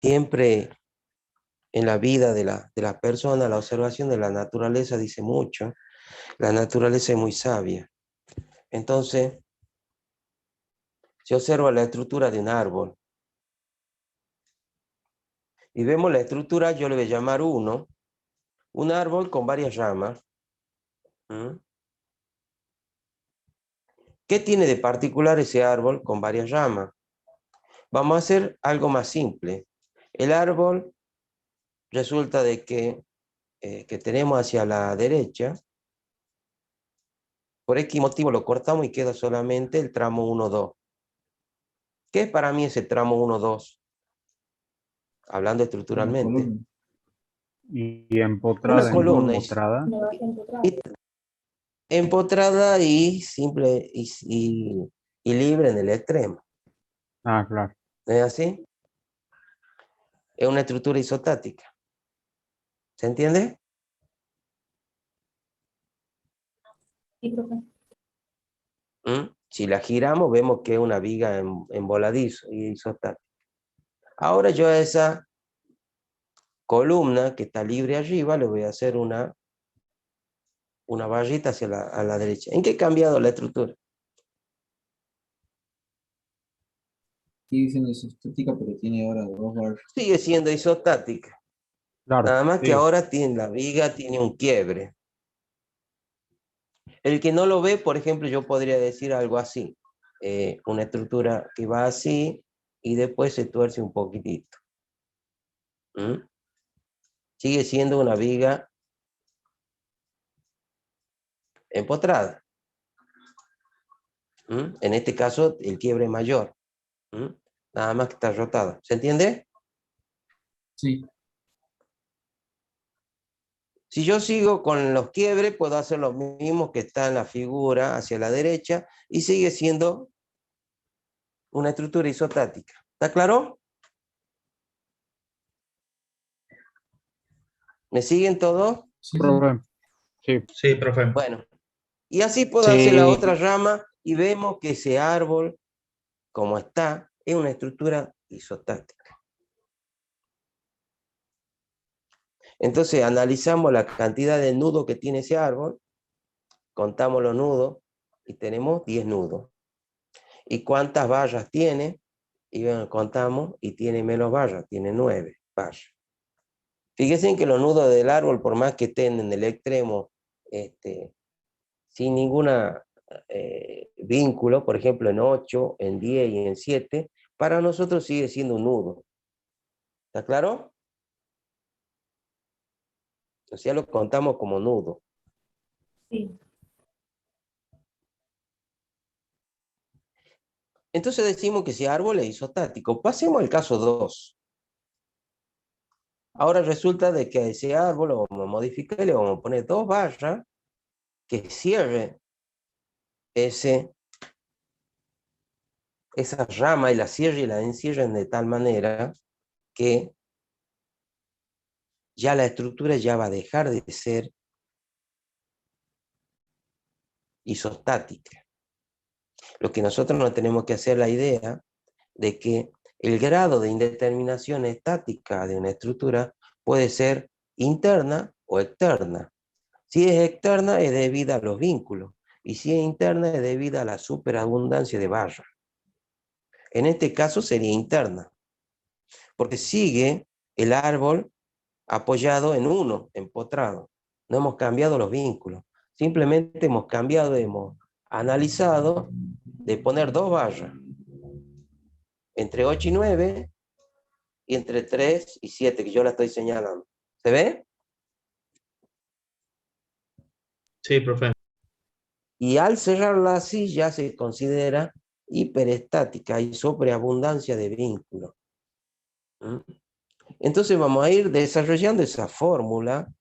Siempre en la vida de la persona, la observación de la naturaleza dice mucho. La naturaleza es muy sabia. Entonces, se observa la estructura de un árbol. Y vemos la estructura, yo le voy a llamar un árbol con varias ramas. ¿Mm? ¿Qué tiene de particular ese árbol con varias ramas? Vamos a hacer algo más simple. El árbol resulta de que tenemos hacia la derecha. Por X motivo lo cortamos y queda solamente el tramo 1-2. ¿Qué es para mí ese tramo 1-2? Hablando Una estructuralmente. columna. Y Una empotrada en columna empotrada. No vas a encontrar. empotrada y simple y libre en el extremo. Ah, claro. ¿No es así? Es una estructura isostática. ¿Se entiende? Sí, profe. Si la giramos, vemos que es una viga en voladizo y isostática. Ahora yo a esa columna que está libre arriba le voy a hacer una barrita a la derecha. ¿En qué ha cambiado la estructura? Sigue siendo isostática, pero tiene ahora dos barras. Sigue siendo isostática. Claro, Nada más que sí. ahora la viga tiene un quiebre. El que no lo ve, por ejemplo, yo podría decir algo así. Una estructura que va así y después se tuerce un poquitito. Sigue siendo una viga empotrada. En este caso, el quiebre es mayor. Nada más que está rotada. ¿Se entiende? Sí, Si yo sigo con los quiebres, puedo hacer lo mismo que está en la figura hacia la derecha y sigue siendo una estructura isostática. ¿Está claro? ¿Me siguen todos? sí, sí. Profe, sí. Sí, profe. Bueno, y así puedo hacer la Sí, otra rama y vemos que ese árbol, como está, es una estructura isostática. Entonces analizamos la cantidad de nudos que tiene ese árbol, contamos los nudos y tenemos 10 nudos. ¿Y cuántas vallas tiene? Y bueno, contamos y tiene menos vallas, tiene 9 vallas. Fíjense que los nudos del árbol, por más que estén en el extremo, sin ninguna vínculo, por ejemplo en 8, en 10 y en 7, para nosotros sigue siendo un nudo. ¿Está claro? O sea, lo contamos como nudo. Sí. Entonces decimos que ese árbol es isostático. Pasemos al caso 2. Ahora resulta de que a ese árbol lo vamos a modificar y le vamos a poner 2 barras que cierren esa rama y la cierren y la encierren de tal manera que ya la estructura ya va a dejar de ser isostática. Lo que nosotros no tenemos que hacer la idea de que el grado de indeterminación estática de una estructura puede ser interna o externa. Si es externa es debida a los vínculos y si es interna es debida a la superabundancia de barras. En este caso sería interna, porque sigue el árbol apoyado en uno, empotrado. No hemos cambiado los vínculos, simplemente hemos cambiado, hemos analizado de poner 2 barras, entre 8 y 9, y entre 3 y 7, que yo la estoy señalando. ¿Se ve? sí, profe. Y al cerrarla así ya se considera hiperestática y sobreabundancia de vínculos. Entonces vamos a ir desarrollando esa fórmula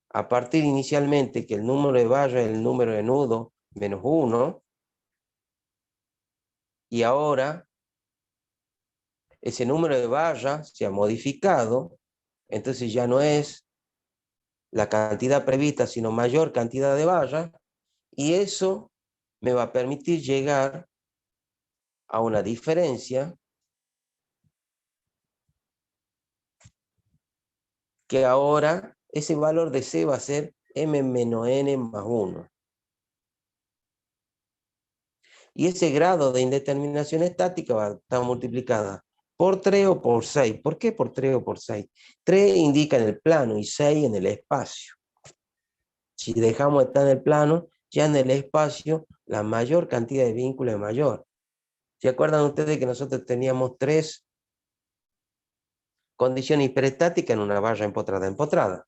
a partir inicialmente que el número de barras es el número de nudos menos 1, y ahora ese número de barras se ha modificado, entonces ya no es la cantidad prevista, sino mayor cantidad de barras, y eso me va a permitir llegar a una diferencia que ahora ese valor de C va a ser m menos n más 1. Y ese grado de indeterminación estática va a estar multiplicada por 3 o por 6. ¿Por qué por 3 o por 6? 3 indica en el plano y 6 en el espacio. Si dejamos estar en el plano, ya en el espacio la mayor cantidad de vínculos es mayor. ¿Se acuerdan ustedes que nosotros teníamos 3 condiciones hiperestáticas en una barra empotrada?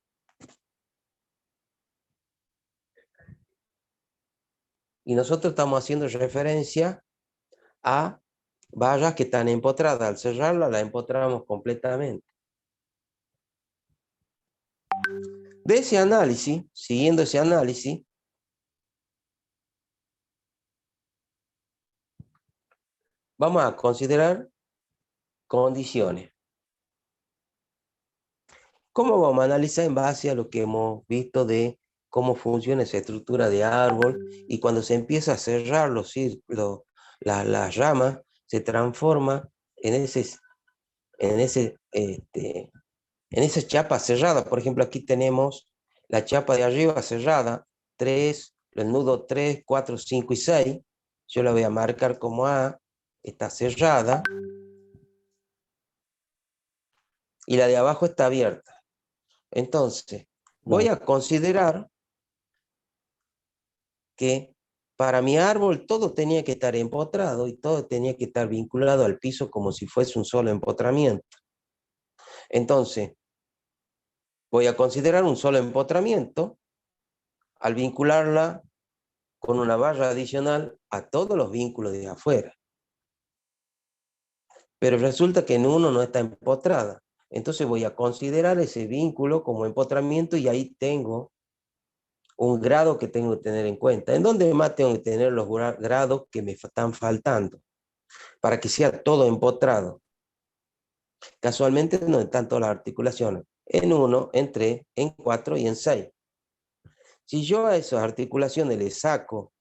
Y nosotros estamos haciendo referencia a barras que están empotradas. Al cerrarla, la empotramos completamente. De ese análisis, siguiendo ese análisis, vamos a considerar condiciones. ¿Cómo vamos a analizar en base a lo que hemos visto de cómo funciona esa estructura de árbol? Y cuando se empieza a cerrar los círculos, las ramas, se transforma en esa chapa cerrada. Por ejemplo, aquí tenemos la chapa de arriba cerrada, 3, el nudo 3, 4, 5 y 6. Yo la voy a marcar como A, está cerrada. Y la de abajo está abierta. Entonces, voy a considerar que para mi árbol todo tenía que estar empotrado y todo tenía que estar vinculado al piso como si fuese un solo empotramiento. Entonces, voy a considerar un solo empotramiento al vincularla con una barra adicional a todos los vínculos de afuera. Pero resulta que en uno no está empotrada. Entonces voy a considerar ese vínculo como empotramiento y ahí tengo un grado que tengo que tener en cuenta. ¿En dónde más tengo que tener los grados que me están faltando? Para que sea todo empotrado. Casualmente no están todas las articulaciones. En 1, en 3, en 4 y en 6. Si yo a esas articulaciones le saco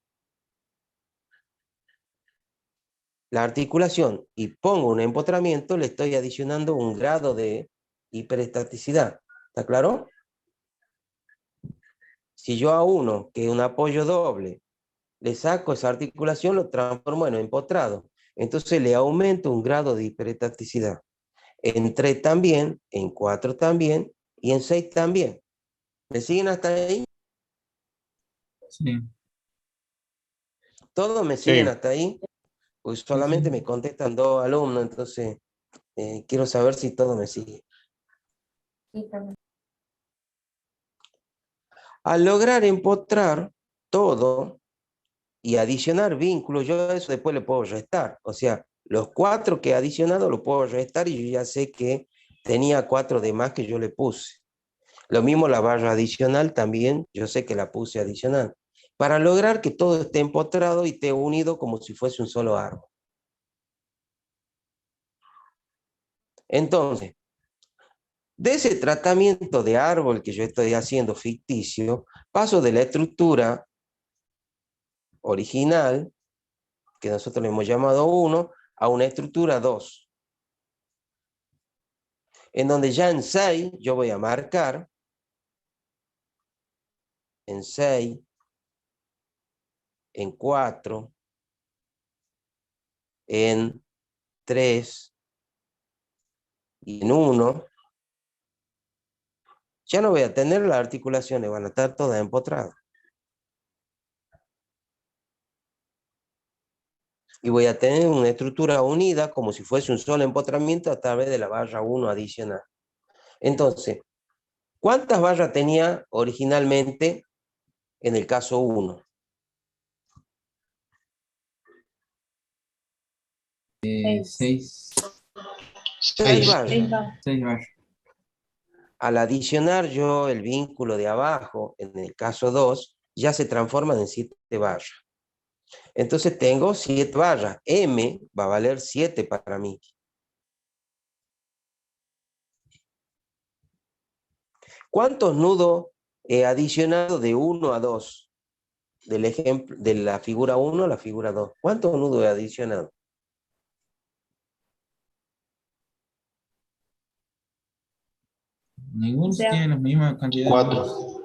la articulación y pongo un empotramiento, le estoy adicionando un grado de hiperestaticidad. ¿Está claro? Si yo a uno, que es un apoyo doble, le saco esa articulación, lo transformo en empotrado. Entonces le aumento un grado de hiperestaticidad. En 3 también, en 4 también y en 6 también. ¿Me siguen hasta ahí? Sí. ¿Todos me siguen Sí. hasta ahí? Pues solamente sí. me contestan 2 alumnos, entonces quiero saber si todos me siguen. Y también. Al lograr empotrar todo y adicionar vínculos, yo a eso después le puedo restar. O sea, los 4 que he adicionado lo puedo restar y yo ya sé que tenía 4 de más que yo le puse. Lo mismo la barra adicional también, yo sé que la puse adicional. Para lograr que todo esté empotrado y esté unido como si fuese un solo árbol. Entonces, de ese tratamiento de árbol que yo estoy haciendo ficticio, paso de la estructura original, que nosotros le hemos llamado 1, a una estructura 2. En donde ya en 6 yo voy a marcar, en 6, en 4, en 3 y en 1, ya no voy a tener las articulaciones, van a estar todas empotradas. Y voy a tener una estructura unida como si fuese un solo empotramiento a través de la barra 1 adicional. Entonces, ¿cuántas barras tenía originalmente en el caso 1? 6. 6 barras. 6 va. 6 barras. Al adicionar yo el vínculo de abajo, en el caso 2, ya se transforman en 7 barras. Entonces tengo 7 barras. M va a valer 7 para mí. ¿Cuántos nudos he adicionado de 1 a 2? Del ejemplo, de la figura 1 a la figura 2. ¿Cuántos nudos he adicionado? Ninguno O sea, tiene la misma cantidad de 4. nudos.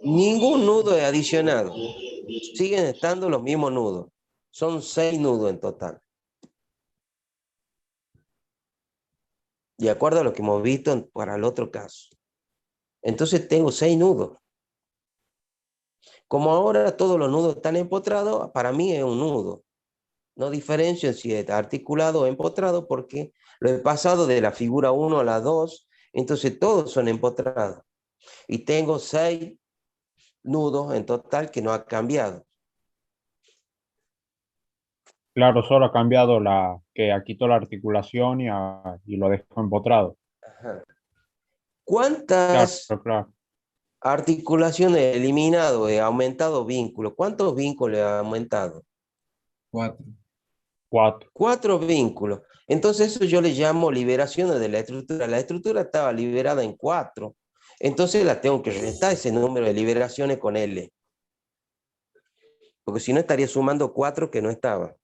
Ningún nudo he adicionado. Siguen estando los mismos nudos. Son 6 nudos en total. De acuerdo a lo que hemos visto para el otro caso. Entonces tengo 6 nudos. Como ahora todos los nudos están empotrados, para mí es un nudo. No diferencio si está articulado o empotrado porque lo he pasado de la figura 1 a la 2, entonces todos son empotrados. Y tengo 6 nudos en total que no ha cambiado. Claro, solo ha cambiado que quitó la articulación y lo dejó empotrado. Ajá. Claro, ¿Cuántas claro. articulaciones he eliminado? He aumentado vínculos. ¿Cuántos vínculos he aumentado? 4. 4. 4 vínculos. Entonces eso yo le llamo liberaciones de la estructura. La estructura estaba liberada en 4. Entonces la tengo que restar ese número de liberaciones con L. Porque si no estaría sumando 4 que no estaba.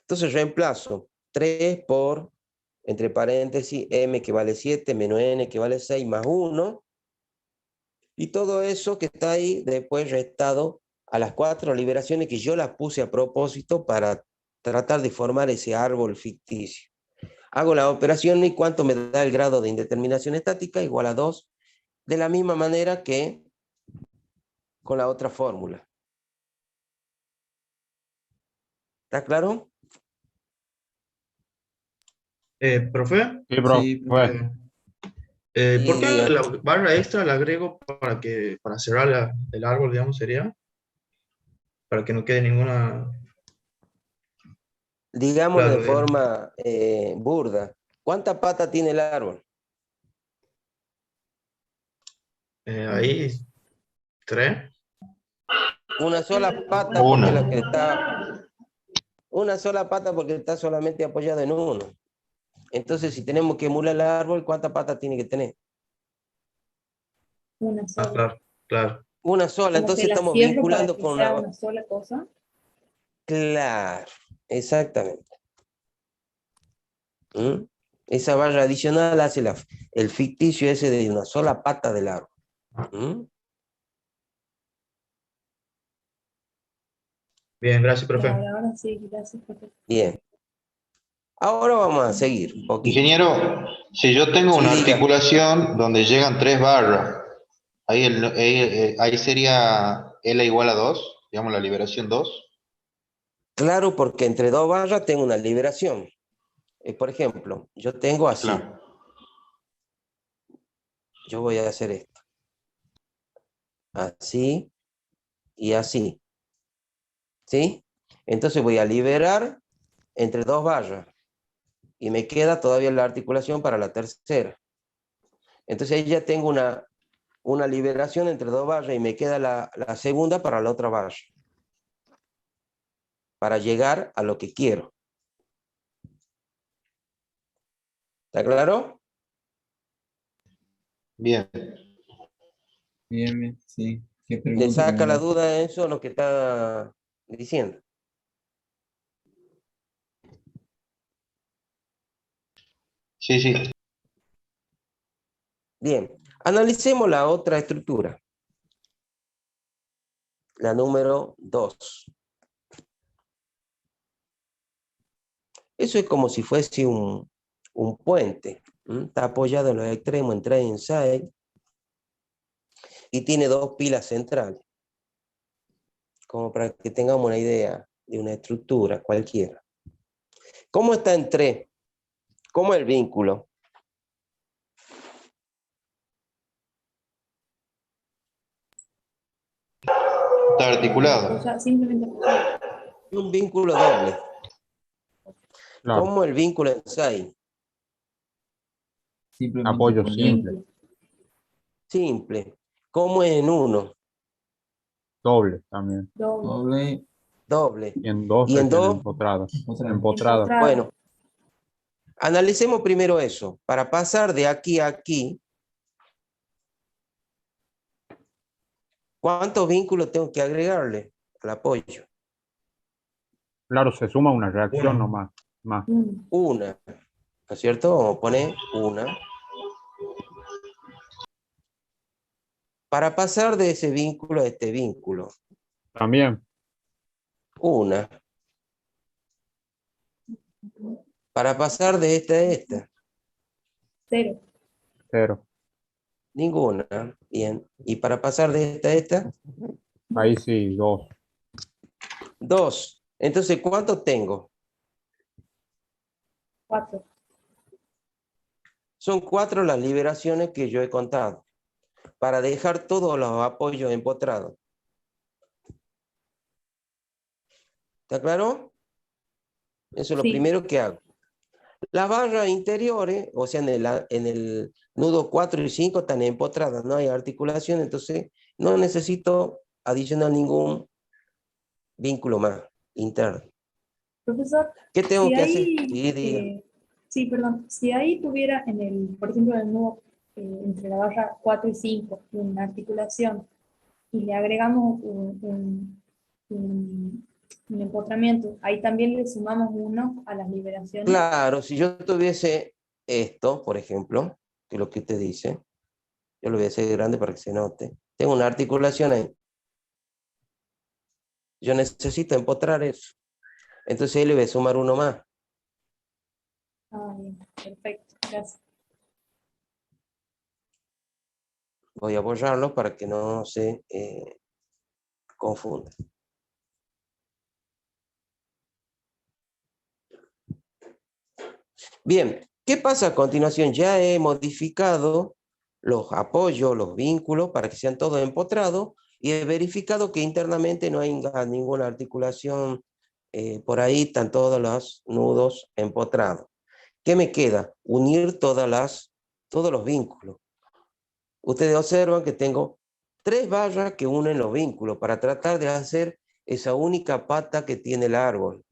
Entonces reemplazo 3 por, entre paréntesis, M que vale 7, menos N que vale 6, más 1. Y todo eso que está ahí después restado a las 4 liberaciones que yo las puse a propósito para tratar de formar ese árbol ficticio. Hago la operación y cuánto me da el grado de indeterminación estática, igual a 2, de la misma manera que con la otra fórmula. ¿Está claro? Profe, Sí, profe. Sí, profe. ¿por Sí, qué diga. la barra extra la agrego para cerrar el árbol, digamos, sería? Para que no quede ninguna... Digamos de Claro, forma burda. ¿Cuánta pata tiene el árbol? ahí, 3. Una sola pata porque la que está... Una sola pata porque está solamente apoyada en uno. Entonces, si tenemos que emular el árbol, ¿cuántas patas tiene que tener? Una Ah, sola. claro, claro. Una sola. Como Entonces que la estamos cierro para vinculando que con sea una... una sola cosa. Claro, exactamente. ¿Mm? Esa barra adicional hace el ficticio ese de una sola pata del árbol. ¿Mm? Bien, gracias, profe. Ahora sí, gracias. Profe. Bien. Ahora vamos a seguir un poquito. Ingeniero, si yo tengo Sí, una diga. articulación donde llegan 3 barras, ahí sería L igual a 2, digamos la liberación 2. Claro, porque entre 2 barras tengo una liberación. Por ejemplo, yo tengo así. Claro. Yo voy a hacer esto. Así y así. ¿Sí? Entonces voy a liberar entre 2 barras. Y me queda todavía la articulación para la tercera. Entonces ahí ya tengo una liberación entre 2 barras y me queda la segunda para la otra barra. Para llegar a lo que quiero. ¿Está claro? Bien. Bien, bien, sí. ¿Qué ¿Le pregunta? saca la duda eso lo que está diciendo? Sí, sí. Bien. Analicemos la otra estructura. La número 2. Eso es como si fuese un puente. Está apoyado en los extremos en 3 en 6 y tiene 2 pilas centrales. Como para que tengamos una idea de una estructura cualquiera. ¿Cómo está en 3? ¿Cómo es el vínculo? Está articulado. Apoya, simplemente apoya. Un vínculo doble. Claro. ¿Cómo el vínculo en 6? Simplemente Apoyo apoyar. simple, Simple. ¿Cómo es en 1? doble también. Doble. Doble. Doble. Y en 2 ¿Y en es en 2? empotradas. Otra. Empotradas. Empotrada. Bueno, analicemos primero eso. Para pasar de aquí a aquí, ¿cuántos vínculos tengo que agregarle al apoyo? Claro, se suma una reacción Uno. nomás. Más. Una. ¿No es cierto? Vamos a poner una. Para pasar de ese vínculo a este vínculo, También. una. Para pasar de esta a esta, 0. 0. ninguna. Bien. Y para pasar de esta a esta, Ahí sí, 2. 2. Entonces, ¿cuántos tengo? 4. Son 4 las liberaciones que yo he contado para dejar todos los apoyos empotrados. ¿Está claro? Eso es lo Sí. primero que hago. Las barras interiores, o sea, en el nudo 4 y 5 están empotradas, no hay articulación, entonces no necesito adicionar ningún vínculo más interno. Profesor, ¿Qué tengo si que hacer? ahí, Sí, diga. sí, perdón, si ahí tuviera en el, por ejemplo, en el nudo entre la barra 4 y 5 una articulación y le agregamos un empotramiento, ahí también le sumamos uno a las liberaciones. Claro, si yo tuviese esto, por ejemplo, que es lo que usted dice, yo lo voy a hacer grande para que se note. Tengo una articulación ahí. Yo necesito empotrar eso. Entonces ahí le voy a sumar uno más. Ah, bien, perfecto, gracias. Voy a borrarlo para que no se confunda. Bien, ¿qué pasa a continuación? Ya he modificado los apoyos, los vínculos para que sean todos empotrados y he verificado que internamente no hay ninguna articulación por ahí, están todos los nudos empotrados. ¿Qué me queda? Unir todos los vínculos. Ustedes observan que tengo 3 barras que unen los vínculos para tratar de hacer esa única pata que tiene el árbol.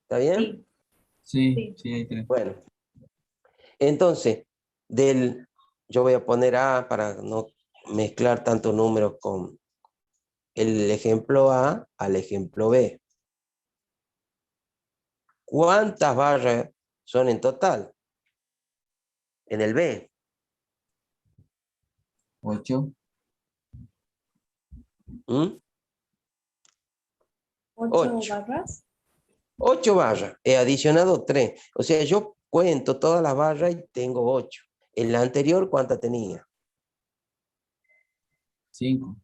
¿Está bien? Sí, Sí, sí, ahí tenés. Bueno, entonces, yo voy a poner A para no mezclar tantos números con el ejemplo A al ejemplo B. ¿Cuántas barras son en total? En el B. 8. ¿Mm? 8 8. barras. 8 barras. He adicionado 3. O sea, yo cuento todas las barras y tengo 8. En la anterior, ¿cuántas tenía? 5.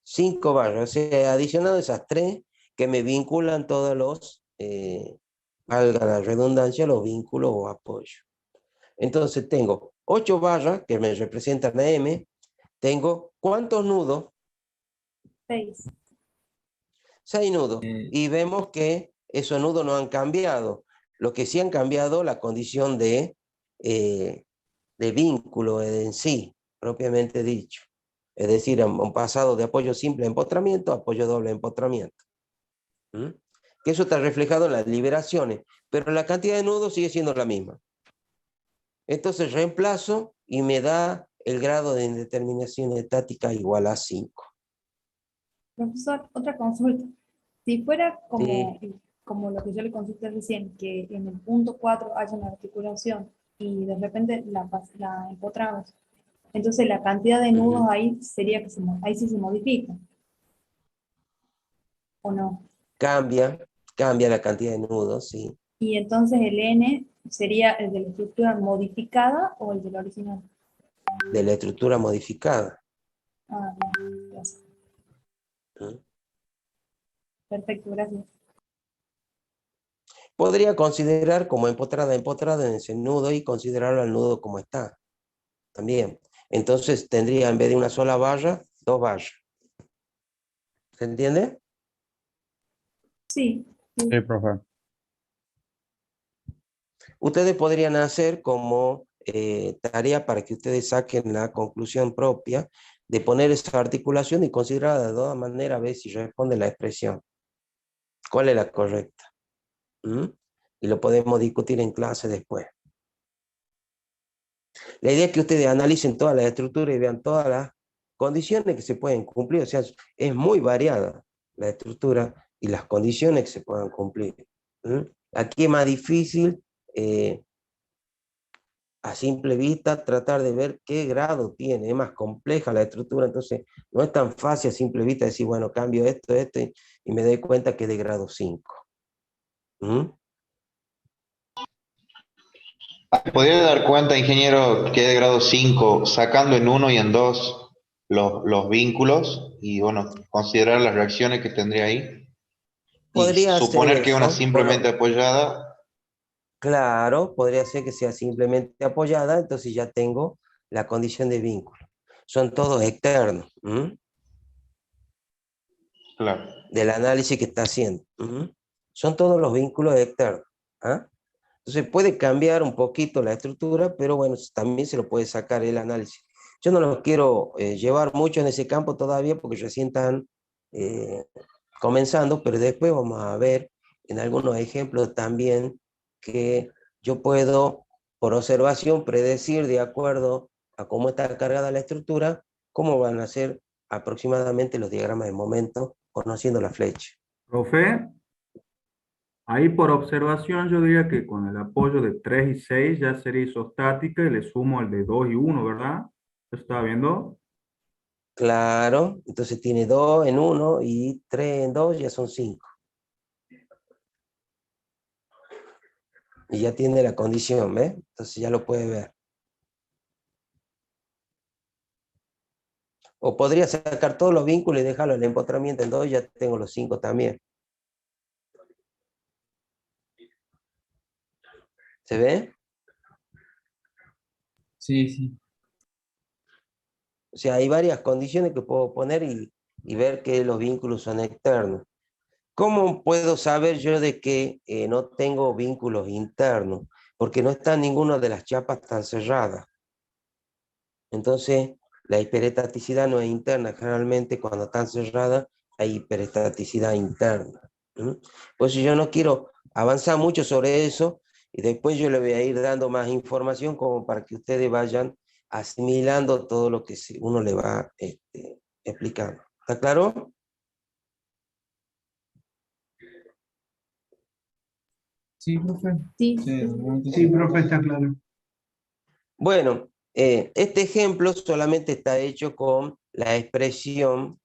5 barras. O sea, he adicionado esas 3 que me vinculan todos los, valga la redundancia, los vínculos o apoyos. Entonces tengo 8 barras que me representan a M. Tengo ¿cuántos nudos? 6. 6 nudos. Y vemos que esos nudos no han cambiado. Lo que sí han cambiado la condición de vínculo en sí, propiamente dicho. Es decir, han pasado de apoyo simple a empotramiento a apoyo doble a empotramiento. ¿Mm? Que eso está reflejado en las liberaciones, pero la cantidad de nudos sigue siendo la misma. Entonces reemplazo y me da el grado de indeterminación estática igual a 5. Profesor, otra consulta. Si fuera Sí. como lo que yo le consulté recién, que en el punto 4 haya una articulación y de repente la empotramos, entonces la cantidad de nudos ahí sería que ahí sí se modifica, ¿o no? Cambia la cantidad de nudos, sí. Y entonces el N sería el de la estructura modificada o el de la original. De la estructura modificada. Ah, bien, gracias. ¿Mm? Perfecto, gracias. Podría considerar como empotrada en ese nudo y considerarlo al nudo como está. También. Entonces tendría en vez de una sola barra, 2 barras. ¿Se entiende? Sí, Sí, profe. Ustedes podrían hacer como tarea para que ustedes saquen la conclusión propia de poner esa articulación y considerar de todas maneras a ver si responde la expresión. ¿Cuál es la correcta? ¿Mm? Y lo podemos discutir en clase después. La idea es que ustedes analicen todas las estructuras y vean todas las condiciones que se pueden cumplir. O sea, es muy variada la estructura y las condiciones que se puedan cumplir. ¿Mm? Aquí es más difícil, a simple vista, tratar de ver qué grado tiene. Es más compleja la estructura, entonces no es tan fácil a simple vista decir, bueno, cambio esto, y me doy cuenta que es de grado 5. ¿Mm? ¿Podría dar cuenta, ingeniero, que es de grado 5 sacando en 1 y en 2 los vínculos y, bueno, considerar las reacciones que tendría ahí? Y Podría hacer suponer que una eso, simplemente apoyada. claro, podría ser que sea simplemente apoyada, entonces ya tengo la condición de vínculo. Son todos externos, Claro. del análisis que está haciendo. Son todos los vínculos externos. ¿Ah? Entonces puede cambiar un poquito la estructura, pero bueno, también se lo puede sacar el análisis. Yo no los quiero llevar mucho en ese campo todavía porque recién están comenzando, pero después vamos a ver en algunos ejemplos también que yo puedo, por observación, predecir de acuerdo a cómo está cargada la estructura, cómo van a ser aproximadamente los diagramas de momento conociendo la flecha. Profe, ahí por observación yo diría que con el apoyo de 3 y 6 ya sería isostática y le sumo el de 2 y 1, ¿verdad? ¿Lo estaba viendo? Claro, entonces tiene 2 en 1 y 3 en 2, ya son 5. Y ya tiene la condición, ¿ves? Entonces ya lo puede ver. O podría sacar todos los vínculos y dejarlo el empotramiento en 2, ya tengo los 5 también. ¿Se ve? Sí, sí. O sea, hay varias condiciones que puedo poner y ver que los vínculos son externos. ¿Cómo puedo saber yo de que no tengo vínculos internos? Porque no está ninguna de las chapas tan cerradas. Entonces, la hiperestaticidad no es interna. Generalmente, cuando están cerradas, hay hiperestaticidad interna. Pues yo no quiero avanzar mucho sobre eso y después yo le voy a ir dando más información como para que ustedes vayan asimilando todo lo que uno le va explicando. ¿Está claro? Sí, profe. Sí, Sí, de momento Sí, sí. profe, está claro. Bueno, este ejemplo solamente está hecho con la expresión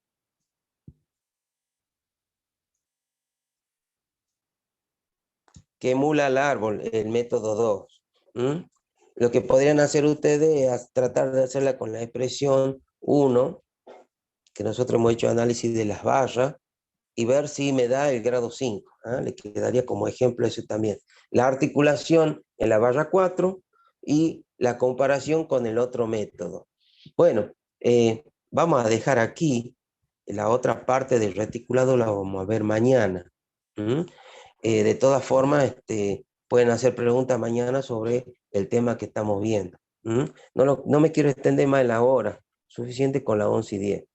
que emula el árbol, el método 2. Lo que podrían hacer ustedes es tratar de hacerla con la expresión 1, que nosotros hemos hecho análisis de las barras, y ver si me da el grado 5. Le quedaría como ejemplo eso también. La articulación en la barra 4 y la comparación con el otro método. Bueno, vamos a dejar aquí la otra parte del reticulado, la vamos a ver mañana. De todas formas, pueden hacer preguntas mañana sobre el tema que estamos viendo. No me quiero extender más en la hora, suficiente con la 11 y 10.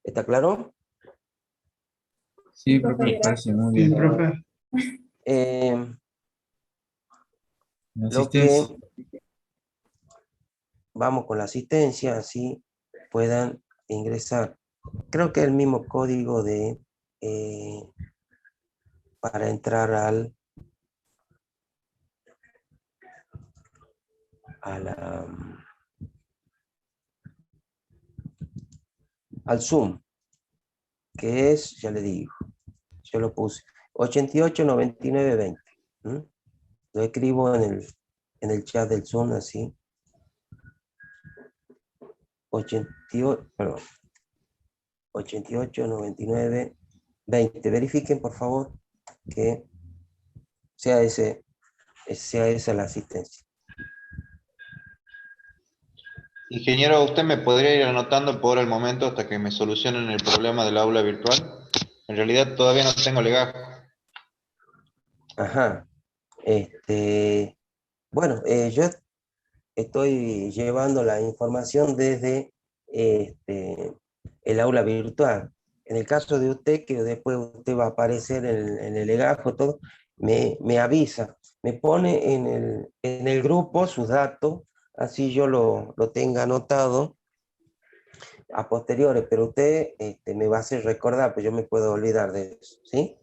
¿Está claro? Sí, profe, profe, parece gracias. muy Sí, bien. profe. La Lo que asistencia. vamos con la asistencia, así puedan ingresar. Creo que es el mismo código de para entrar al Zoom, que es, ya le digo, yo lo puse, 88 99 20. Lo escribo en el chat del Zoom así. 88, perdón, 88 99 20. Verifiquen, por favor, que sea esa la asistencia. Ingeniero, ¿usted me podría ir anotando por el momento hasta que me solucionen el problema del aula virtual? En realidad todavía no tengo legajo. Ajá. Bueno, yo estoy llevando la información desde el aula virtual. En el caso de usted, que después usted va a aparecer en el legajo, todo, me avisa, me pone en el grupo sus datos, así yo lo tenga anotado a posteriores, pero usted me va a hacer recordar, pues yo me puedo olvidar de eso, ¿sí?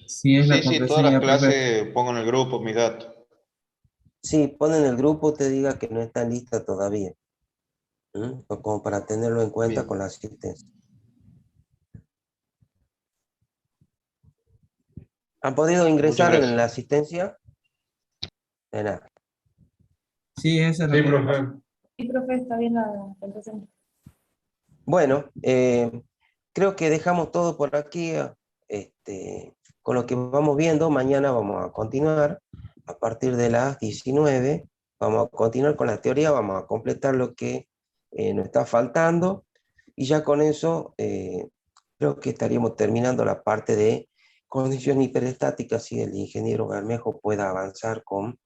Sí, es la Sí, todas las contraseña, profe. clases pongo en el grupo mis datos. Sí, pone en el grupo, usted diga que no está lista todavía, o como para tenerlo en cuenta Bien, con la asistencia. ¿Han podido muchas ingresar en la gracias. asistencia? De nada. Sí, esa es la Sí, contraseña. profe. Sí, profe, está bien la contraseña. Bueno, creo que dejamos todo por aquí, con lo que vamos viendo. Mañana vamos a continuar a partir de las 19. Vamos a continuar con la teoría, vamos a completar lo que nos está faltando y ya con eso creo que estaríamos terminando la parte de condición hiperestática si el ingeniero Bermejo pueda avanzar con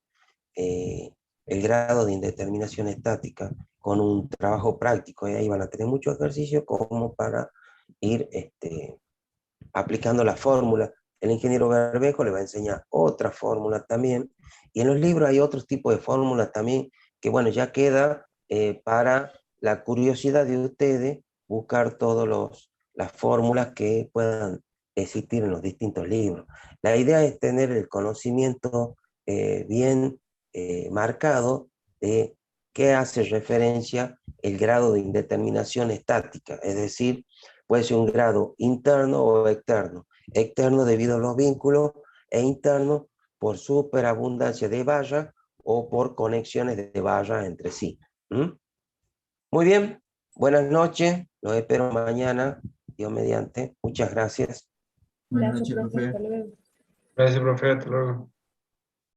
el grado de indeterminación estática con un trabajo práctico, y ahí van a tener mucho ejercicio como para ir aplicando la fórmula. El ingeniero Bermejo le va a enseñar otra fórmula también, y en los libros hay otros tipos de fórmulas también, que bueno, ya queda para la curiosidad de ustedes, buscar todas las fórmulas que puedan existir en los distintos libros. La idea es tener el conocimiento bien marcado de qué hace referencia el grado de indeterminación estática, es decir, puede ser un grado interno o externo. Externo debido a los vínculos e interno por superabundancia de vallas o por conexiones de vallas entre sí. Muy bien, buenas noches, los espero mañana, Dios mediante. Muchas gracias. Buenas Gracias, noches, profe. profe. Hasta luego. Gracias, profe. Hasta luego.